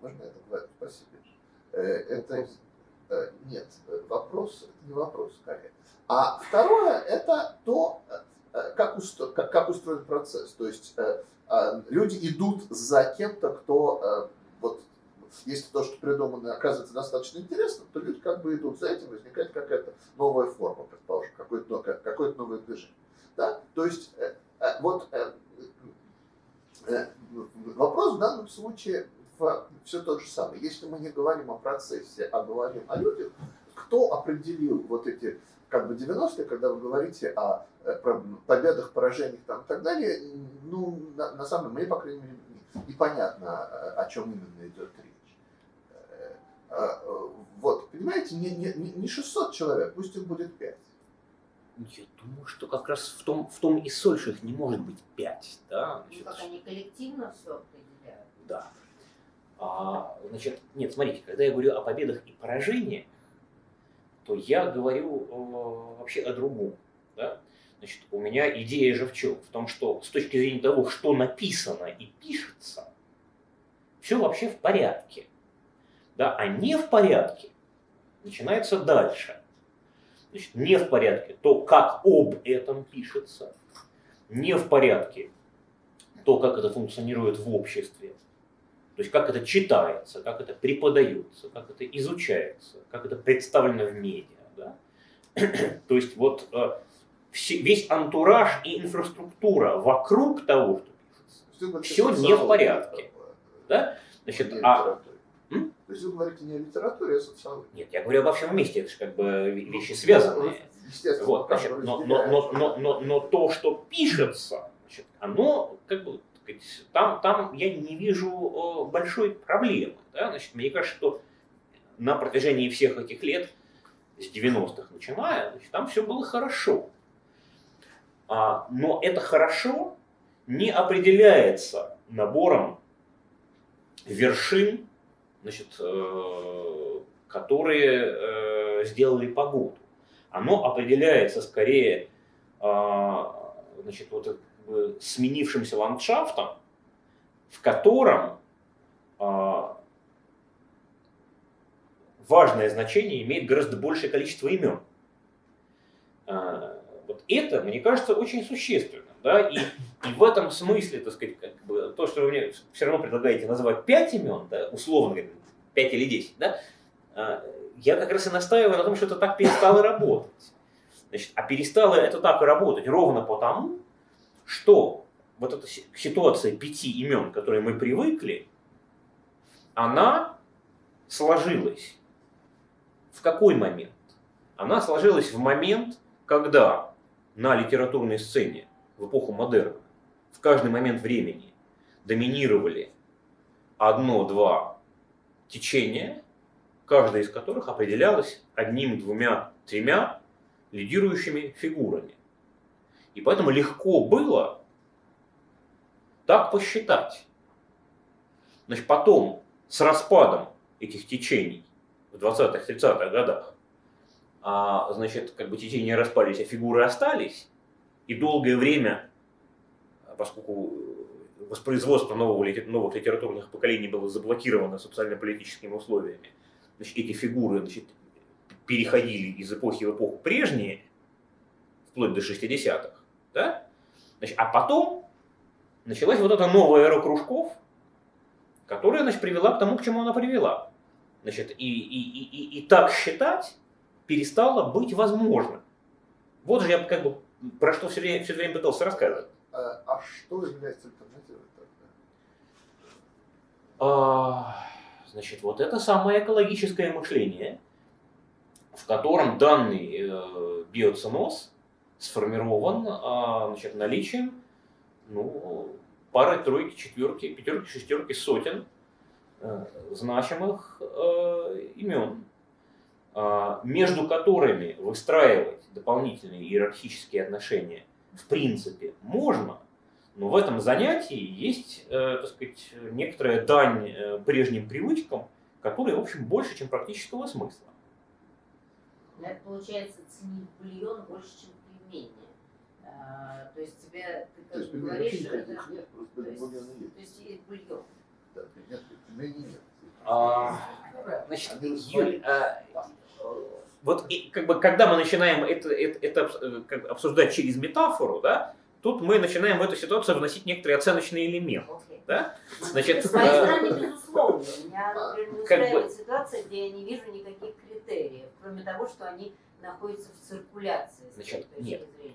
Можно это говорить? Спасибо. Это нет, вопрос, это не вопрос, скорее. А второе, это то, как устроен процесс. То есть люди идут за кем-то, кто, вот, если то, что придумано, оказывается достаточно интересным, то люди как бы идут за этим, возникает какая-то новая форма, предположим, какое-то новое движение. Да? То есть вот вопрос в данном случае все тот же самый. Если мы не говорим о процессе, а говорим о людях, кто определил вот эти как бы 90-е, когда вы говорите о победах, поражениях там, и так далее, ну, на самом деле, мне, по крайней мере, непонятно, о чем именно идет речь. Вот, понимаете, не 600 человек, пусть их будет 5. Я думаю, что как раз в том и соль, что их не может быть 5. Да? Ну, как они коллективно все определяют. Да. Значит, нет, смотрите, когда я говорю о победах и поражениях, то я говорю вообще о другом. Да? Значит, у меня идея же в чем? В том, что с точки зрения того, что написано и пишется, все вообще в порядке. Да? А не в порядке начинается дальше. Значит, не в порядке то, как об этом пишется, не в порядке то, как это функционирует в обществе. То есть как это читается, как это преподается, как это изучается, как это представлено в медиа. Да? То есть вот весь антураж и инфраструктура вокруг того, что пишется, все не в порядке. Да? Значит, То есть вы говорите не о литературе, а о социологии. Нет, я говорю обо всем вместе, это же как бы вещи связанные. Естественно, Вот, значит, но то, что пишется, значит, оно как бы там я не вижу большой проблемы. Да? Значит, мне кажется, что на протяжении всех этих лет с 90-х начиная, значит, там все было хорошо. Но это хорошо не определяется набором вершин, значит, которые сделали погоду. Оно определяется скорее значит, вот, сменившимся ландшафтом, в котором важное значение имеет гораздо большее количество имен. Вот это, мне кажется, очень существенно. Да? И в этом смысле, так сказать, как бы, то, что вы мне все равно предлагаете называть 5 имен, да, условно, 5 или 10, да, я как раз и настаиваю на том, что это так перестало работать. Значит, а перестало это так работать ровно потому, что вот эта ситуация 5 имен, к которой мы привыкли, она сложилась. В какой момент? Она сложилась в момент, когда на литературной сцене в эпоху модерна в каждый момент времени доминировали 1-2 течения, каждая из которых определялась 1, 2, 3 лидирующими фигурами. И поэтому легко было так посчитать. Значит, потом с распадом этих течений в 20-30-х годах, значит, как бы течения распались, а фигуры остались, и долгое время, поскольку воспроизводство новых литературных поколений было заблокировано социально-политическими условиями, значит, эти фигуры, значит, переходили из эпохи в эпоху прежние, вплоть до 60-х, да? Значит, а потом началась вот эта новая эра кружков, которая, значит, привела к тому, к чему она привела. Значит, и так считать перестало быть возможным. Вот же я как бы про что все время пытался рассказывать. А что является альтернативой тогда? Значит, вот это самое экологическое мышление, в котором данный биоценоз сформирован, значит, наличием, ну, пары, тройки, четверки, пятерки, шестерки, сотен значимых имен, между которыми выстраивать дополнительные иерархические отношения в принципе можно, но в этом занятии есть, так сказать, некоторая дань прежним привычкам, которые, в общем, больше, чем практического смысла. Это получается ценить бульон больше, чем пельмени. То есть тебе, ты как говоришь, нет, это... нет, просто бульона нет. То есть есть бульон. Да, нет, пельменей нет. Значит, Юль, вот как бы, когда мы начинаем это как бы обсуждать через метафору, да, тут мы начинаем в эту ситуацию вносить некоторые оценочные элементы. Да? Значит, с моей стороны, безусловно. Меня, например, не как устраивает бы... ситуация, где я не вижу никаких критериев, кроме того, что они находятся в циркуляции. Значит, с нет. зрения.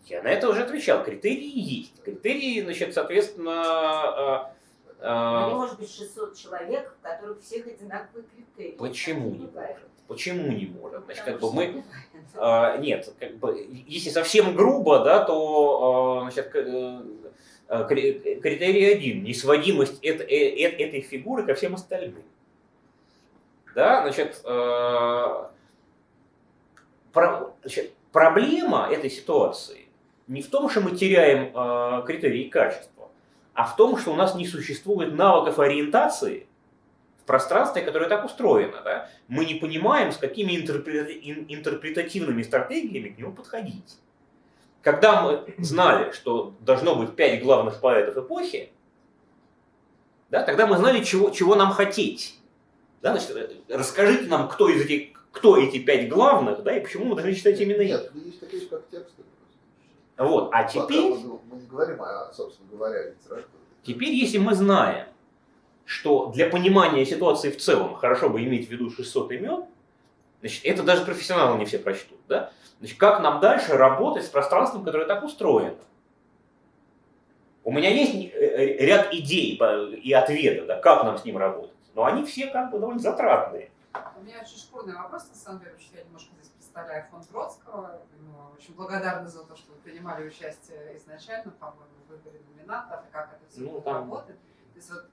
Я на это уже отвечал. Критерии есть. Критерии, значит, соответственно... Не может быть 600 человек, у которых всех одинаковые критерии. Почему не может? Почему не может? Значит, как бы мы... нет, как бы, если совсем грубо, да, то значит, критерий один. Несводимость этой фигуры ко всем остальным. Да, значит, проблема этой ситуации не в том, что мы теряем критерии качества, а в том, что у нас не существует навыков ориентации в пространстве, которое так устроено. Да? Мы не понимаем, с какими интерпретативными стратегиями к нему подходить. Когда мы знали, что должно быть 5 главных поэтов эпохи, да, тогда мы знали, чего нам хотеть. Да? Значит, расскажите нам, кто эти 5 главных, да, и почему мы должны читать именно их. Нет, есть такие же, как тексты. Вот, а теперь... Мы не говорим о, собственно говоря, литературе. Теперь, если мы знаем, что для понимания ситуации в целом хорошо бы иметь в виду 600 имен, значит, это даже профессионалы не все прочтут. Да? Значит, как нам дальше работать с пространством, которое так устроено? У меня есть ряд идей и ответов, да, как нам с ним работать, но они все как бы довольно затратные. У меня очень шкурный вопрос, на самом деле, потому что я немножко здесь представляю фонд Бродского. Очень благодарна за то, что вы принимали участие изначально, по-моему, в выборе номинатов, и как это все будет работать. То есть вот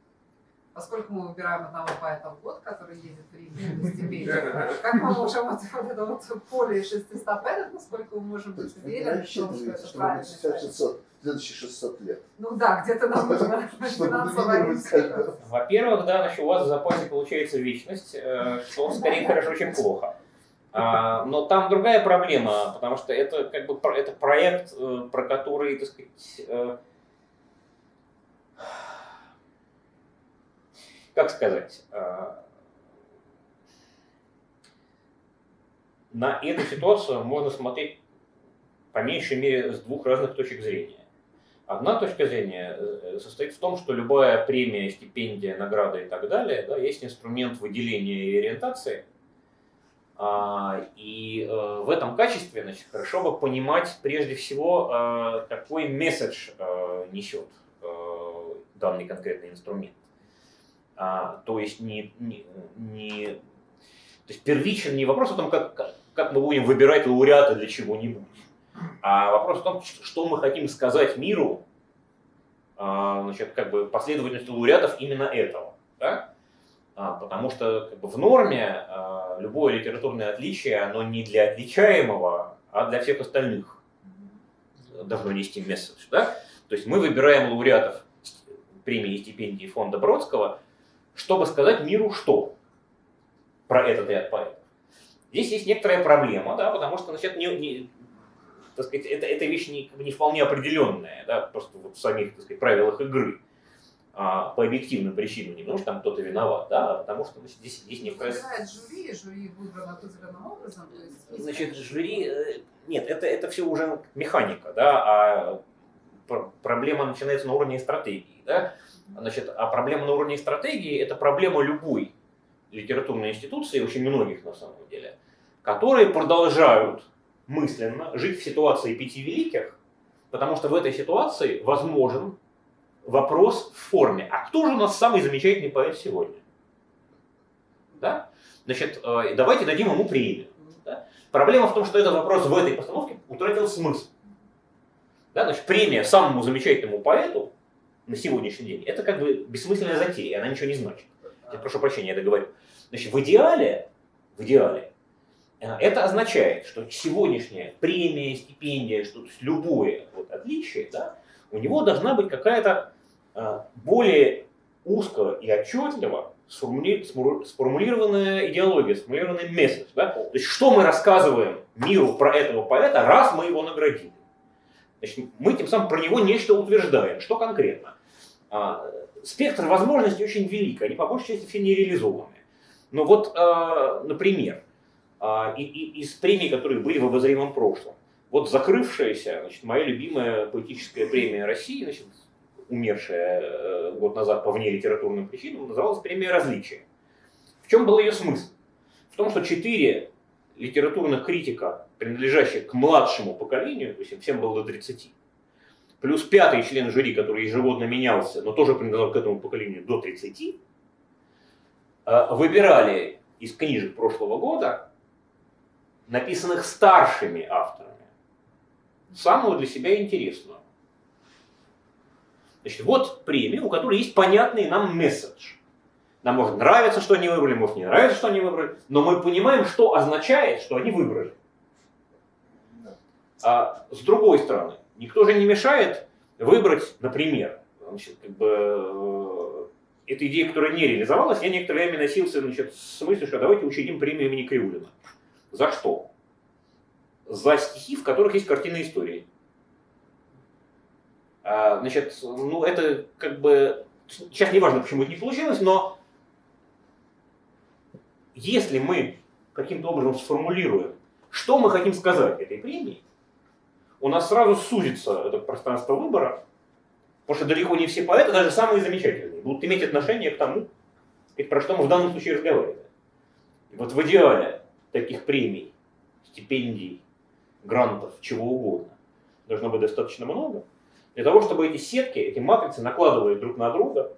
поскольку мы выбираем одного поэта в год, который едет в Рим на стипендию, как мы можем вот это вот поле 600 поэтов, насколько мы можем быть уверены в том, что это правильно? 2600 лет. Ну да, где-то нам нужно финансово ориентироваться. Во-первых, да, значит, у вас в запасе получается вечность, что скорее хорошо, чем плохо. Но там другая проблема, потому что это как бы это проект, про который, так сказать, как сказать, на эту ситуацию можно смотреть по меньшей мере с двух разных точек зрения. Одна точка зрения состоит в том, что любая премия, стипендия, награда и так далее, да, есть инструмент выделения и ориентации. И в этом качестве, значит, хорошо бы понимать прежде всего, какой месседж несет данный конкретный инструмент. То есть первичен не вопрос о том, как мы будем выбирать лауреата для чего-нибудь, а вопрос о том, что мы хотим сказать миру, значит, как бы последовательностью лауреатов именно этого. Да? Потому что как бы, в норме любое литературное отличие, оно не для отличаемого, а для всех остальных должно нести месседж. Да? То есть мы выбираем лауреатов премии и стипендии фонда Бродского, чтобы сказать миру что про этот ряд поэтов. Здесь есть некоторая проблема, да, потому что, значит, так сказать, эта вещь не вполне определенная, да, просто вот в самих, так сказать, правилах игры. По объективным причинам, не потому что там кто-то виноват, да, а потому что здесь некоторая... Выбирает жюри выбрано определенным образом. То есть... Значит, жюри... Нет, это все уже механика, да, а проблема начинается на уровне стратегии, да. Значит, а проблема на уровне стратегии – это проблема любой литературной институции, очень многих на самом деле, которые продолжают мысленно жить в ситуации пяти великих, потому что в этой ситуации возможен вопрос в форме: а кто же у нас самый замечательный поэт сегодня? Да? Значит, давайте дадим ему премию. Да? Проблема в том, что этот вопрос в этой постановке утратил смысл. Да? Значит, премия самому замечательному поэту на сегодняшний день — это как бы бессмысленная затея, она ничего не значит. Я прошу прощения, я договорю. Значит, в идеале это означает, что сегодняшняя премия, стипендия, что любое вот отличие, да, у него должна быть какая-то более узко и отчетливо сформулированная идеология, сформулированный месседж. Да? То есть, что мы рассказываем миру про этого поэта, раз мы его наградили. Значит, мы тем самым про него нечто утверждаем. Что конкретно? Спектр возможностей очень велик, они по большей части все не реализованы. Но вот, например, из премий, которые были в обозримом прошлом, вот закрывшаяся, значит, моя любимая поэтическая премия России, значит, умершая год назад по внелитературным причинам, называлась премия «Различия». В чем был ее смысл? В том, что 4 литературных критика, принадлежащих к младшему поколению, то есть им всем было до 30, плюс 5-й член жюри, который ежегодно менялся, но тоже принадлежал к этому поколению до 30, выбирали из книжек прошлого года, написанных старшими авторами, самого для себя интересного. Значит, вот премия, у которой есть понятный нам месседж. Нам может нравиться, что они выбрали, может не нравится, что они выбрали, но мы понимаем, что означает, что они выбрали. А с другой стороны, никто же не мешает выбрать, например, значит, как бы, эта идея, которая не реализовалась, я некоторое время носился, значит, с мыслью, что давайте учредим премию имени Кривулина. За что? За стихи, в которых есть картины истории. Значит, ну это как бы... Сейчас не важно, почему это не получилось, но если мы каким-то образом сформулируем, что мы хотим сказать этой премии, у нас сразу сузится это пространство выбора, потому что далеко не все поэты, даже самые замечательные, будут иметь отношение к тому, про что мы в данном случае разговариваем. И вот в идеале таких премий, стипендий, грантов, чего угодно, должно быть достаточно много, для того, чтобы эти сетки, эти матрицы, накладывая друг на друга,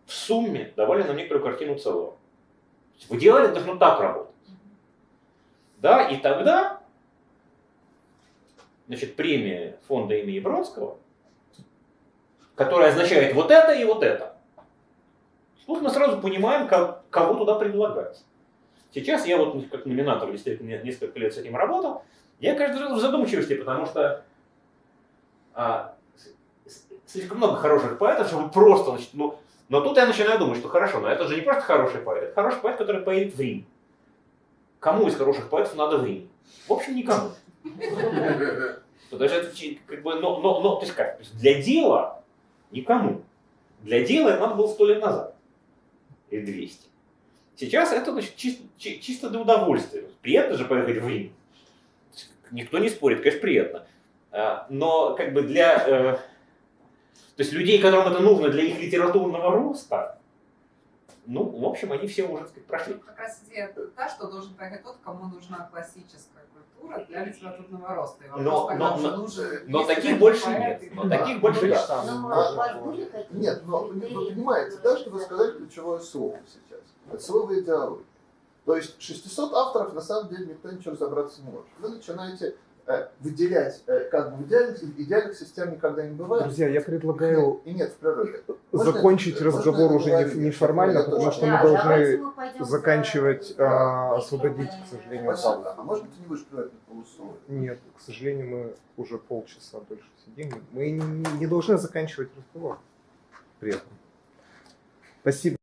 в сумме давали нам некоторую картину целого. В идеале должно так работать. Да, и тогда, значит, премия фонда имени Бродского, которая означает вот это и вот это, Тут мы сразу понимаем, кого туда предлагать. Сейчас я вот как номинатор действительно несколько лет с этим работал, я каждый раз в задумчивости, потому что слишком много хороших поэтов, чтобы просто, значит, но тут я начинаю думать, что хорошо, но это же не просто хороший поэт, это хороший поэт, который поедет в Рим. Кому из хороших поэтов надо в Рим? В общем, никому. Потому что это как бы, то есть как, для дела никому. Для дела это надо было 100 лет назад. Или 200. Сейчас это, значит, чисто для удовольствия. Приятно же поехать в Рим. Никто не спорит, конечно, приятно. Но как бы для... то есть людей, которым это нужно для их литературного роста, ну, в общем, они все уже, так сказать, прошли. Как раз идея та, что должен поехать тот, кому нужна классическая культура для литературного роста. И вопрос, но таких больше нет. Но таких больше нет. Нет, но вы понимаете, да, что вы сказали ключевое слово сейчас. Это слово идеология. То есть 600 авторов на самом деле никто ничего разобраться не может. Вы начинаете выделять, как бы в идеальных систем никогда не бывает. Друзья, я предлагаю и нет в природе. закончить разговор уже неформально, потому что мы должны заканчивать, освободить, к сожалению, залу. А может быть, ты не будешь приводить на полусловие? Нет, к сожалению, мы уже полчаса дольше сидим. Мы не должны заканчивать разговор при этом. Спасибо.